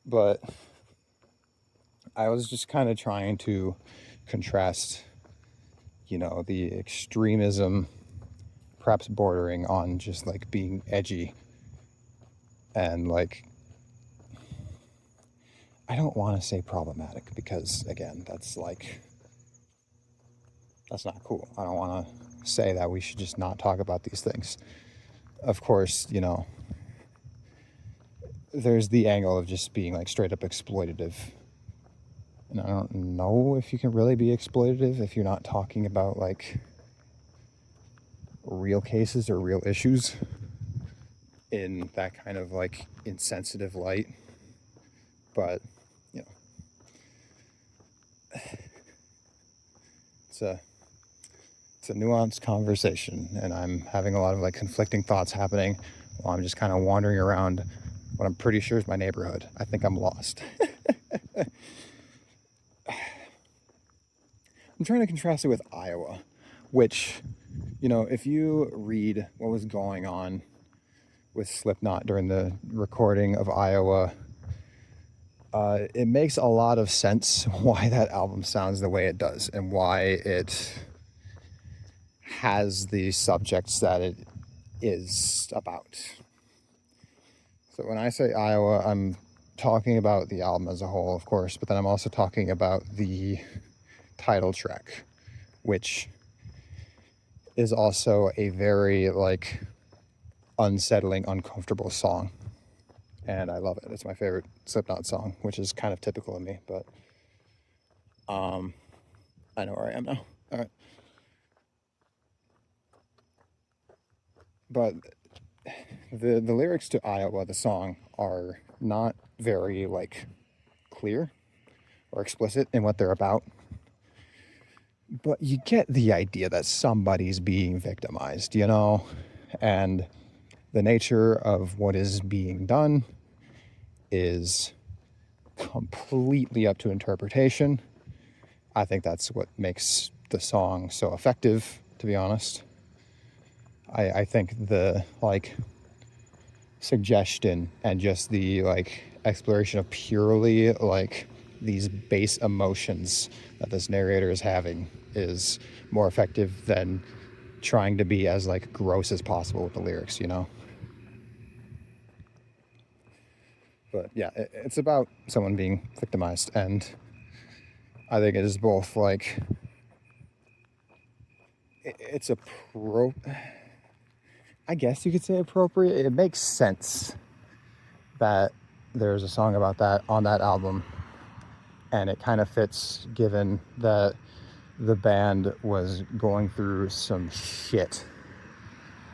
But I was just kind of trying to contrast, you know, the extremism, perhaps bordering on just like being edgy, and like, I don't want to say problematic, because again, that's not cool. I don't want to say that we should just not talk about these things. Of course, you know, there's the angle of just being like straight up exploitative. And I don't know if you can really be exploitative if you're not talking about like real cases or real issues in that kind of like insensitive light. But, you know, it's a nuanced conversation, and I'm having a lot of like conflicting thoughts happening while I'm just kind of wandering around what I'm pretty sure is my neighborhood. I think I'm lost. I'm trying to contrast it with Iowa, which, you know, if you read what was going on with Slipknot during the recording of Iowa, it makes a lot of sense why that album sounds the way it does and why it has the subjects that it is about. So when I say Iowa, I'm talking about the album as a whole, of course, but then I'm also talking about the title track, which is also a very like unsettling, uncomfortable song, and I love it. It's my favorite Slipknot song, which is kind of typical of me, but I know where I am now. All right. But the lyrics to Iowa, the song, are not very like clear or explicit in what they're about, but you get the idea that somebody's being victimized, you know, and the nature of what is being done is completely up to interpretation. I think that's what makes the song so effective, to be honest. I think the like suggestion and just the like exploration of purely like these base emotions that this narrator is having is more effective than trying to be as like gross as possible with the lyrics, you know? But yeah, it's about someone being victimized, and I think it is both like it's I guess you could say appropriate. It makes sense that there's a song about that on that album, and it kind of fits given that the band was going through some shit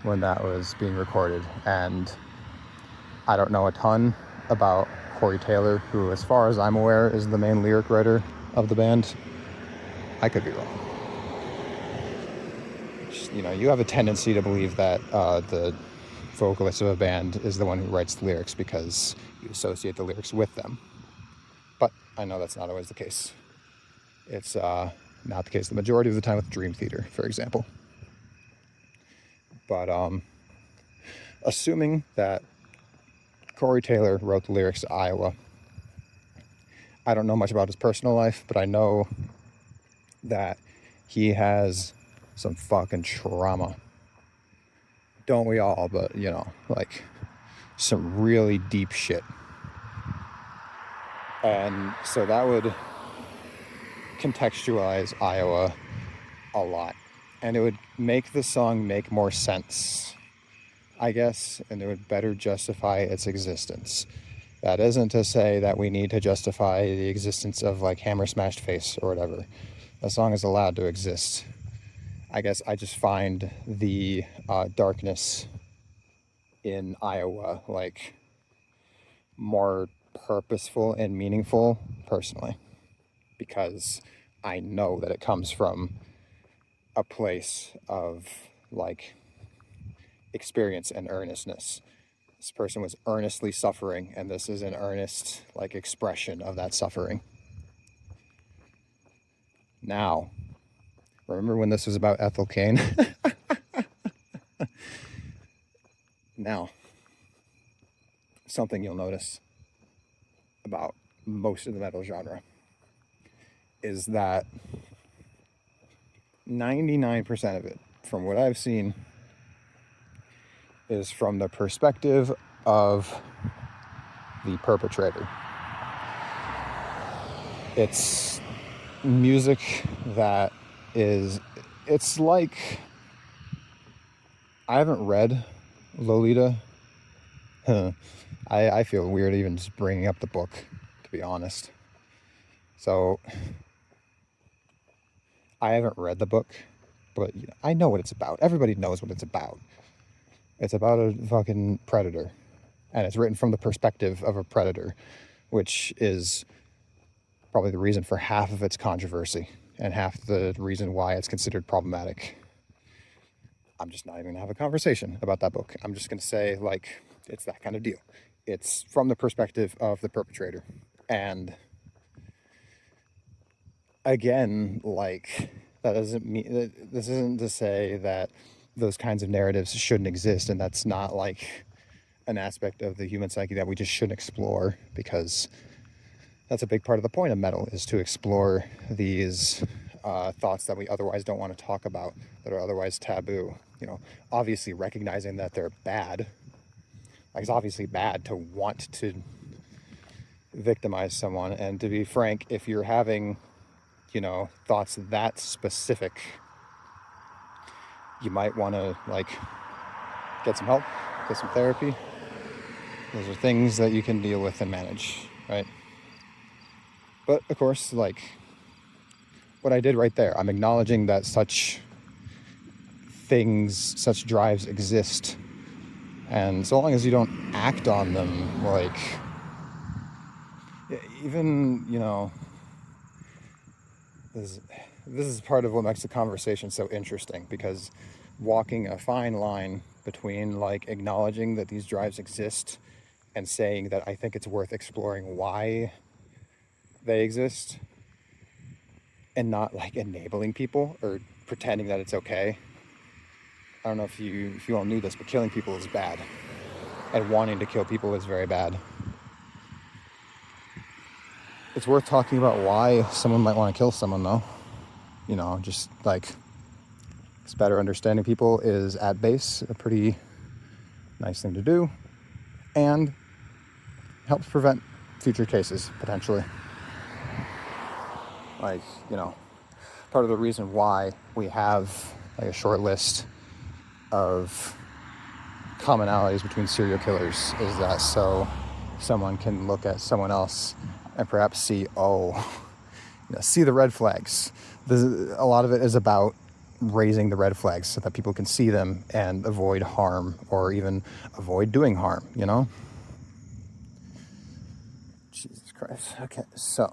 when that was being recorded. And I don't know a ton about Corey Taylor, who, as far as I'm aware, is the main lyric writer of the band. I could be wrong. You know, you have a tendency to believe that the vocalist of a band is the one who writes the lyrics because you associate the lyrics with them. But I know that's not always the case. It's not the case the majority of the time with Dream Theater, for example. But assuming that Corey Taylor wrote the lyrics to Iowa, I don't know much about his personal life, but I know that he has some fucking trauma. Don't we all? But, you know, like some really deep shit. And so that would contextualize Iowa a lot. And it would make the song make more sense, I guess, and it would better justify its existence. That isn't to say that we need to justify the existence of like Hammer Smashed Face or whatever. The song is allowed to exist. I guess I just find the darkness in Iowa like more purposeful and meaningful personally, because I know that it comes from a place of like experience and earnestness. This person was earnestly suffering, and this is an earnest, like, expression of that suffering. Now, remember when this was about Ethel Cain? Now, something you'll notice about most of the metal genre is that 99% of it, from what I've seen, is from the perspective of the perpetrator. It's music that is, it's like, I haven't read Lolita. I feel weird even just bringing up the book, to be honest. So, I haven't read the book, but I know what it's about. Everybody knows what it's about. It's about a fucking predator, and it's written from the perspective of a predator, which is probably the reason for half of its controversy and half the reason why it's considered problematic. I'm just not even gonna have a conversation about that book. I'm just gonna say, like, it's that kind of deal. It's from the perspective of the perpetrator. And again, like, that doesn't mean, this isn't to say that those kinds of narratives shouldn't exist, and that's not like an aspect of the human psyche that we just shouldn't explore, because that's a big part of the point of metal, is to explore these thoughts that we otherwise don't want to talk about, that are otherwise taboo. You know, obviously recognizing that they're bad. Like, it's obviously bad to want to victimize someone, and to be frank, if you're having, you know, thoughts that specific, you might want to, like, get some help, get some therapy. Those are things that you can deal with and manage, right? But of course, like, what I did right there, I'm acknowledging that such things, such drives exist, and so long as you don't act on them, like, even, you know, this is part of what makes the conversation so interesting, because walking a fine line between, like, acknowledging that these drives exist and saying that I think it's worth exploring why they exist, and not, like, enabling people or pretending that it's okay. I don't know if you all knew this, but killing people is bad, and wanting to kill people is very bad. It's worth talking about why someone might want to kill someone, though. You know, just, like, it's better understanding people is at base a pretty nice thing to do, and helps prevent future cases, potentially. Like, you know, part of the reason why we have, like, a short list of commonalities between serial killers is that so someone can look at someone else and perhaps see, oh, you know, see the red flags. A lot of it is about raising the red flags so that people can see them and avoid harm, or even avoid doing harm, you know? Jesus Christ. Okay, so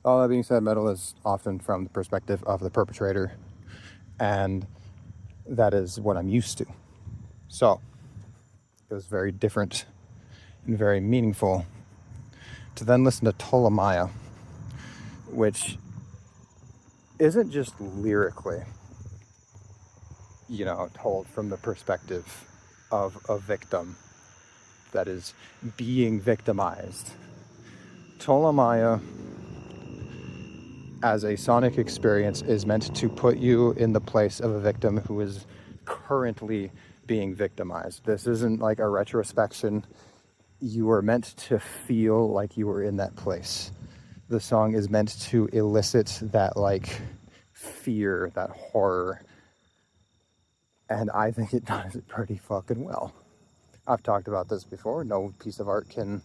all that being said, metal is often from the perspective of the perpetrator, and that is what I'm used to. So it was very different and very meaningful to then listen to Ptolemy, which isn't just lyrically, you know, told from the perspective of a victim that is being victimized. Ptolemy, as a sonic experience, is meant to put you in the place of a victim who is currently being victimized. This isn't like a retrospection. You are meant to feel like you were in that place. The song is meant to elicit that, like, fear, that horror, and I think it does it pretty fucking well. I've talked about this before. No piece of art can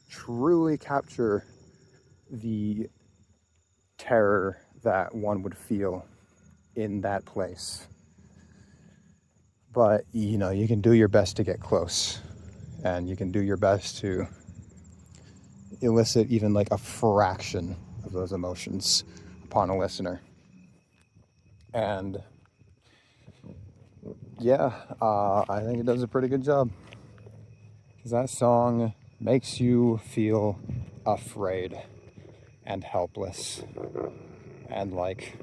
truly capture the terror that one would feel in that place. But, you know, you can do your best to get close, and you can do your best to elicit even, like, a fraction of those emotions upon a listener. And yeah, I think it does a pretty good job. Because that song makes you feel afraid and helpless and like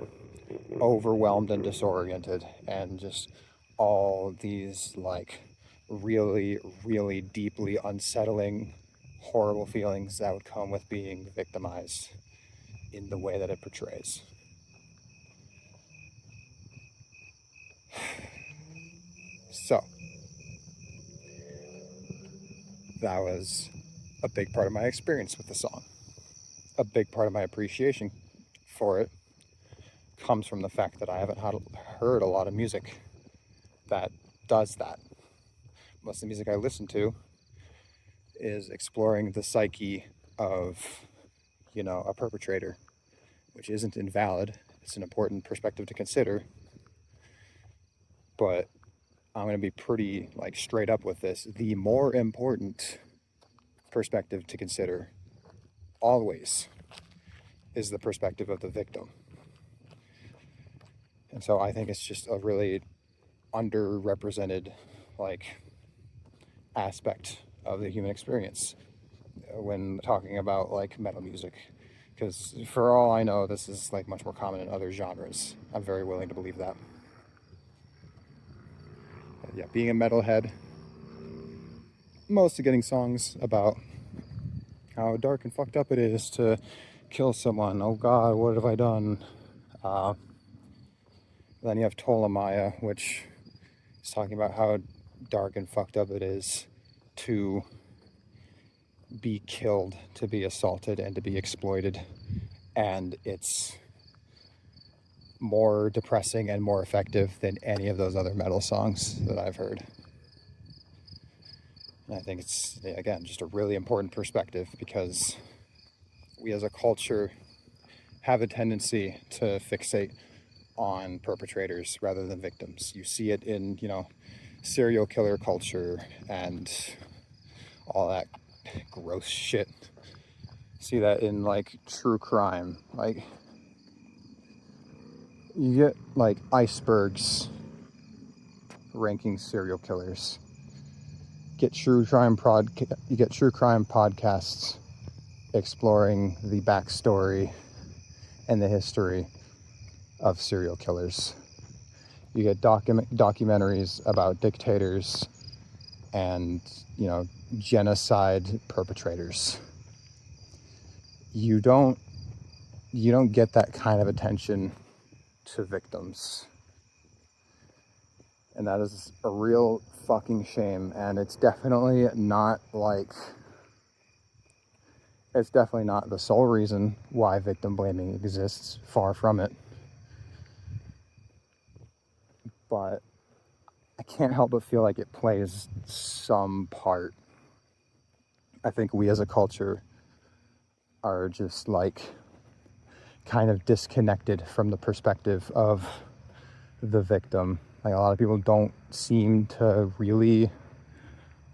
overwhelmed and disoriented, and just all these like really, really deeply unsettling, horrible feelings that would come with being victimized in the way that it portrays. So, that was a big part of my experience with the song. A big part of my appreciation for it comes from the fact that I haven't heard a lot of music that does that. Most of the music I listen to is exploring the psyche of, a perpetrator, which isn't invalid. It's an important perspective to consider. But I'm going to be pretty like straight up with this. The more important perspective to consider always is the perspective of the victim. And so I think it's just a really underrepresented like aspect of the human experience when talking about like metal music, because for all I know this is like much more common in other genres. I'm very willing to believe that. But yeah, being a metalhead, mostly getting songs about how dark and fucked up it is to kill someone. Oh God, what have I done? Then you have Tolemaya, which is talking about how dark and fucked up it is to be killed, to be assaulted, and to be exploited. And it's more depressing and more effective than any of those other metal songs that I've heard. And I think it's, again, just a really important perspective, because we as a culture have a tendency to fixate on perpetrators rather than victims. You see it in, serial killer culture and all that gross shit. See that in like true crime. Like you get like icebergs ranking serial killers. You get true crime podcasts exploring the backstory and the history of serial killers. You get documentaries about dictators and, genocide perpetrators. You don't get that kind of attention to victims. And that is a real fucking shame. And it's definitely not the sole reason why victim blaming exists. Far from it. But I can't help but feel like it plays some part. I think we as a culture are just like kind of disconnected from the perspective of the victim. Like a lot of people don't seem to really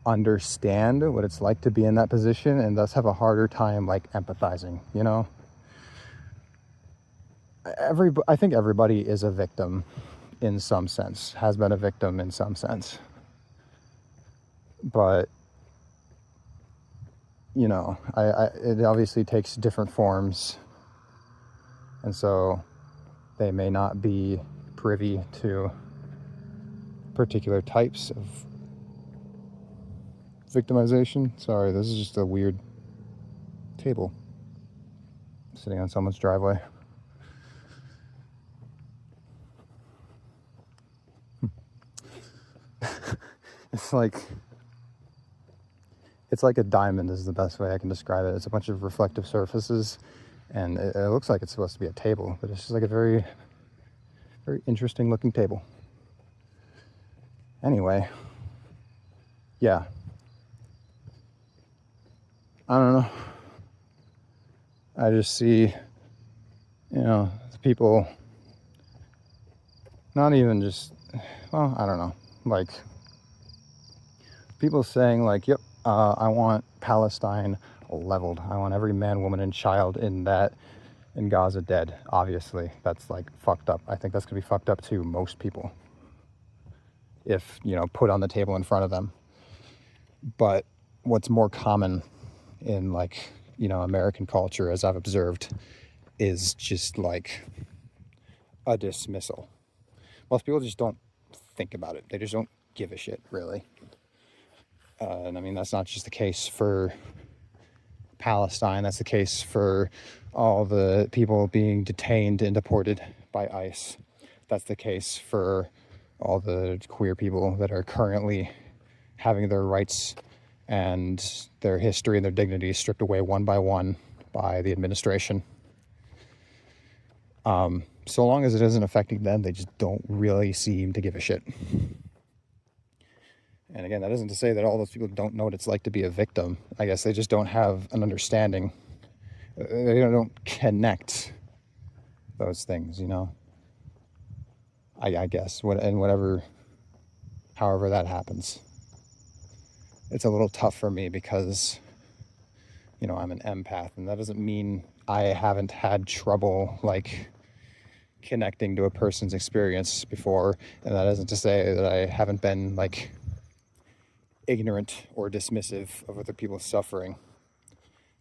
understand what it's like to be in that position, and thus have a harder time like empathizing, I think everybody is a victim in some sense, has been a victim in some sense. But it obviously takes different forms, and so they may not be privy to particular types of victimization. Sorry, this is just a weird table sitting on someone's driveway. It's like a diamond is the best way I can describe it. It's a bunch of reflective surfaces, and it looks like it's supposed to be a table, but it's just like a very, very interesting looking table. Anyway, yeah. I don't know. I just see, people not even just, well, I don't know, like people saying like, yep, I want Palestine leveled. I want every man, woman, and child in Gaza dead. Obviously, that's like fucked up. I think that's gonna be fucked up to most people. if, put on the table in front of them. But what's more common in like, American culture, as I've observed, is just like a dismissal. Most people just don't think about it. They just don't give a shit, really. And I mean, that's not just the case for Palestine. That's the case for all the people being detained and deported by ICE. That's the case for all the queer people that are currently having their rights and their history and their dignity stripped away one by one by the administration. So long as it isn't affecting them, they just don't really seem to give a shit. And again, that isn't to say that all those people don't know what it's like to be a victim. I guess they just don't have an understanding. They don't connect those things, I guess, however that happens. It's a little tough for me because, I'm an empath, and that doesn't mean I haven't had trouble, like, connecting to a person's experience before. And that isn't to say that I haven't been, like, ignorant or dismissive of other people's suffering.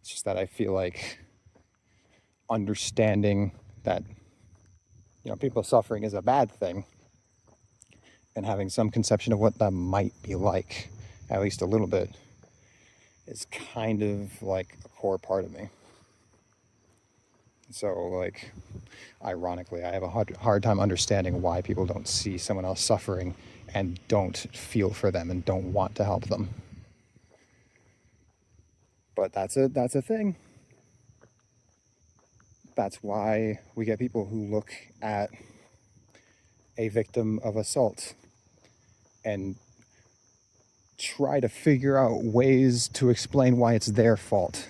It's just that I feel like understanding that, people's suffering is a bad thing, and having some conception of what that might be like, at least a little bit, is kind of like a core part of me. So, like, ironically, I have a hard time understanding why people don't see someone else suffering and don't feel for them and don't want to help them. But that's a thing. That's why we get people who look at a victim of assault and try to figure out ways to explain why it's their fault.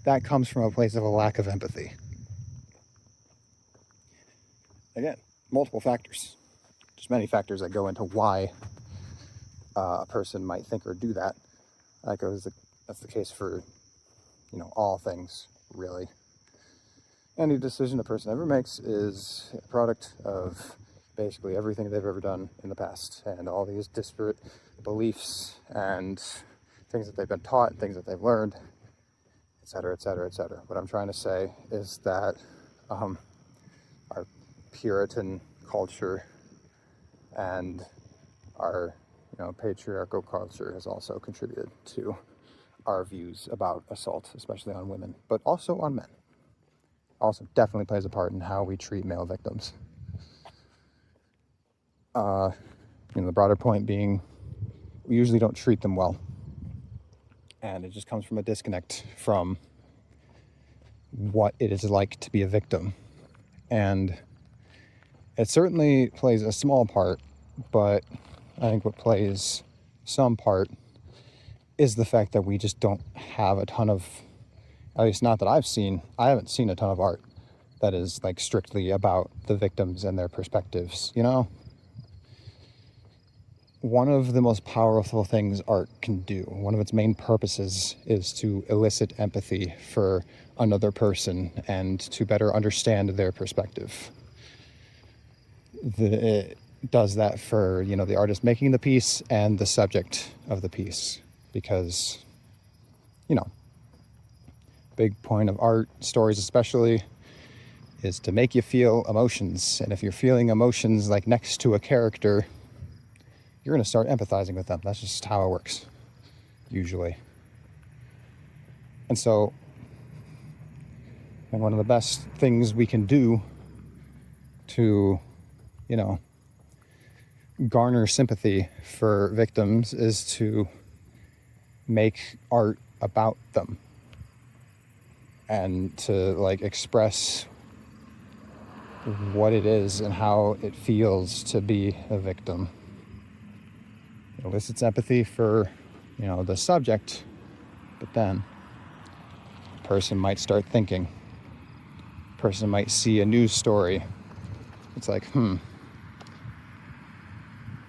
That comes from a place of a lack of empathy. Again, multiple factors. There's many factors that go into why a person might think or do that. That's the case for, all things, really. Any decision a person ever makes is a product of basically everything they've ever done in the past, and all these disparate beliefs and things that they've been taught, things that they've learned, etc., etc., etc. What I'm trying to say is that our Puritan culture and our patriarchal culture has also contributed to our views about assault, especially on women, but also on men. Also definitely plays a part in how we treat male victims. The broader point being, we usually don't treat them well. And it just comes from a disconnect from what it is like to be a victim. And it certainly plays a small part, but I think what plays some part is the fact that we just don't have a ton of, at least not that I haven't seen a ton of art that is like strictly about the victims and their perspectives, One of the most powerful things art can do, one of its main purposes, is to elicit empathy for another person and to better understand their perspective. It does that for, the artist making the piece and the subject of the piece, because, big point of art, stories especially, is to make you feel emotions. And if you're feeling emotions like next to a character, you're going to start empathizing with them. That's just how it works, usually. And so, one of the best things we can do to, garner sympathy for victims is to make art about them and to, express what it is and how it feels to be a victim. It elicits empathy for, the subject, but then a person might start thinking. A person might see a news story. It's like,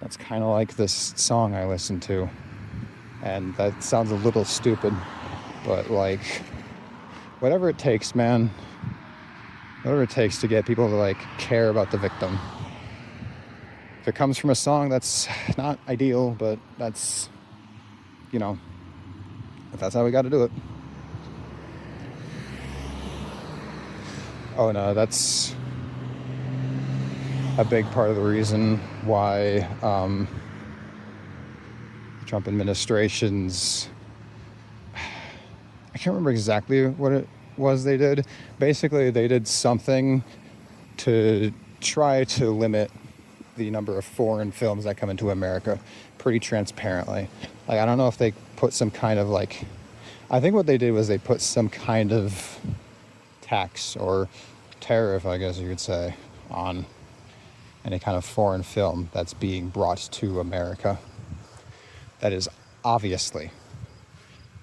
that's kind of like this song I listened to. And that sounds a little stupid, but whatever it takes, man. Whatever it takes to get people to care about the victim. If it comes from a song that's not ideal, but that's, you know, that's how we got to do it. Oh no, that's a big part of the reason why the Trump administration's, I can't remember exactly what it was they did. Basically, they did something to try to limit the number of foreign films that come into America pretty transparently. Like, I don't know if they put some kind of like, I think what they did was they put some kind of tax or tariff, I guess you could say, on any kind of foreign film that's being brought to America. That is obviously,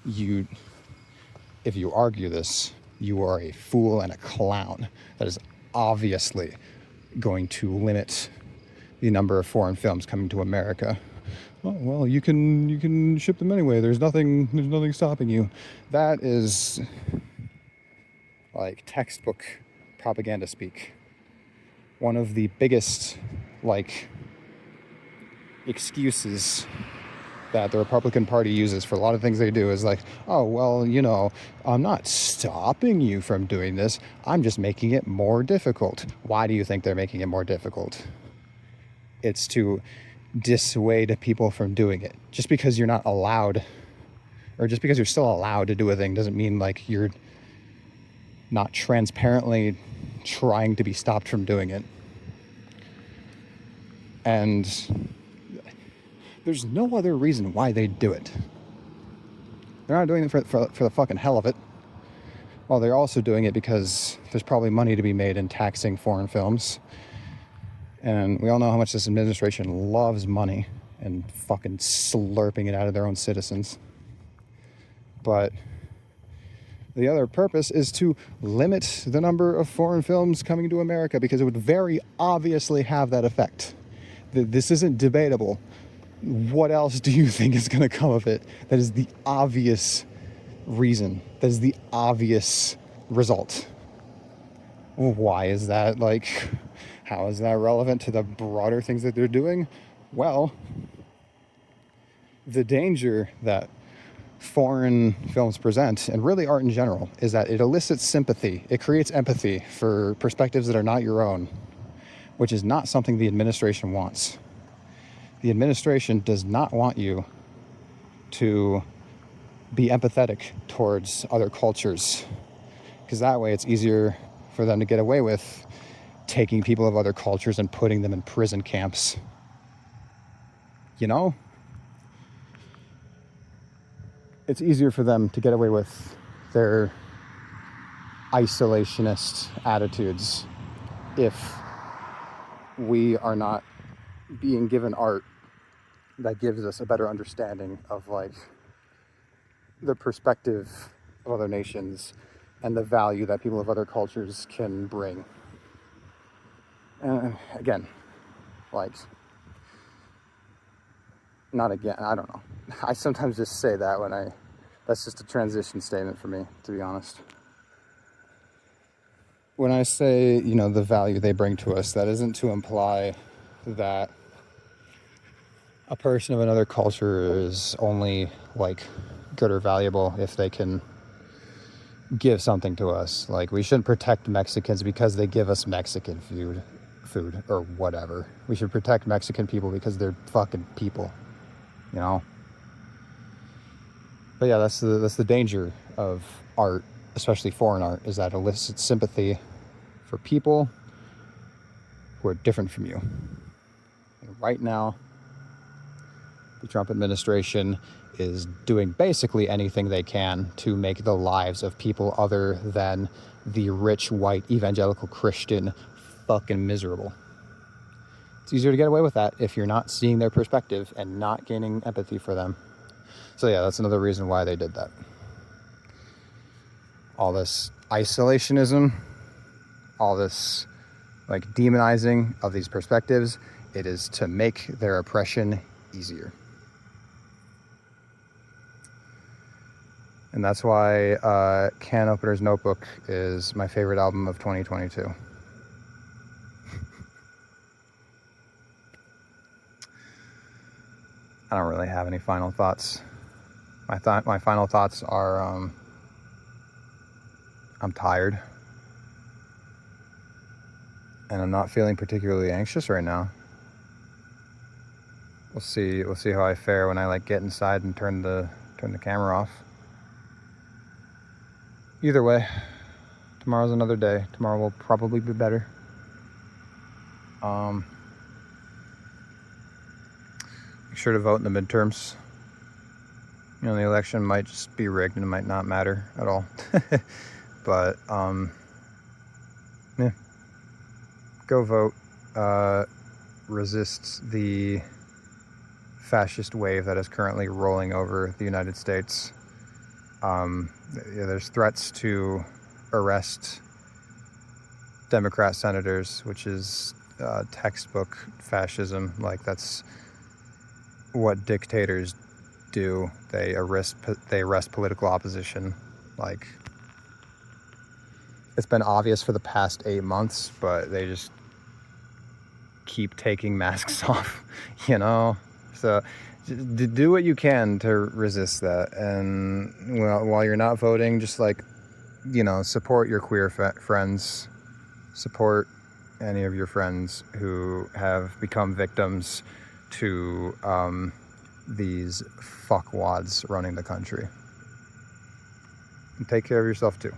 if you argue this, you are a fool and a clown. That is obviously going to limit the number of foreign films coming to America. Oh, well, you can ship them anyway. There's nothing stopping you. That is like textbook propaganda speak. One of the biggest like excuses that the Republican Party uses for a lot of things they do is like, oh, well, you know, I'm not stopping you from doing this. I'm just making it more difficult. Why do you think they're making it more difficult? It's to dissuade people from doing it. Just because you're not allowed, or just because you're still allowed to do a thing doesn't mean like you're not transparently trying to be stopped from doing it. And there's no other reason why they do it. They're not doing it for the fucking hell of it. Well, they're also doing it because there's probably money to be made in taxing foreign films. And we all know how much this administration loves money and fucking slurping it out of their own citizens. But the other purpose is to limit the number of foreign films coming to America, because it would very obviously have that effect. This isn't debatable. What else do you think is going to come of it? That is the obvious reason. That is the obvious result. Why is that? Like, how is that relevant to the broader things that they're doing? Well, the danger that foreign films present, and really art in general, is that it elicits sympathy. It creates empathy for perspectives that are not your own, which is not something the administration wants. The administration does not want you to be empathetic towards other cultures, because that way it's easier for them to get away with taking people of other cultures and putting them in prison camps. You know? It's easier for them to get away with their isolationist attitudes if we are not being given art that gives us a better understanding of like the perspective of other nations and the value that people of other cultures can bring. And again, like, not again, I don't know. I sometimes just say that that's just a transition statement for me, to be honest. When I say, you know, the value they bring to us, that isn't to imply that a person of another culture is only like good or valuable if they can give something to us. Like, we shouldn't protect Mexicans because they give us Mexican food or whatever. We should protect Mexican people because they're fucking people, you know? But yeah, that's the danger of art, especially foreign art, is that it elicits sympathy for people who are different from you. And right now, the Trump administration is doing basically anything they can to make the lives of people other than the rich, white, evangelical Christian fucking miserable. It's easier to get away with that if you're not seeing their perspective and not gaining empathy for them. So yeah, that's another reason why they did that. All this isolationism, all this like demonizing of these perspectives, it is to make their oppression easier. And that's why Can Opener's Notebook is my favorite album of 2022. have any final thoughts. My final thoughts are, I'm tired. And I'm not feeling particularly anxious right now. We'll see how I fare when I like get inside and turn the camera off. Either way, tomorrow's another day. Tomorrow will probably be better. Make sure to vote in the midterms. You know, the election might just be rigged and it might not matter at all. But yeah, go vote. Resist the fascist wave that is currently rolling over the United States. There's threats to arrest Democrat senators, which is textbook fascism. Like, that's what dictators do. They arrest political opposition. Like, it's been obvious for the past 8 months, but they just keep taking masks off, you know? So do what you can to resist that. And while you're not voting, just like, you know, support your queer friends, support any of your friends who have become victims to these fuckwads running the country. And take care of yourself too.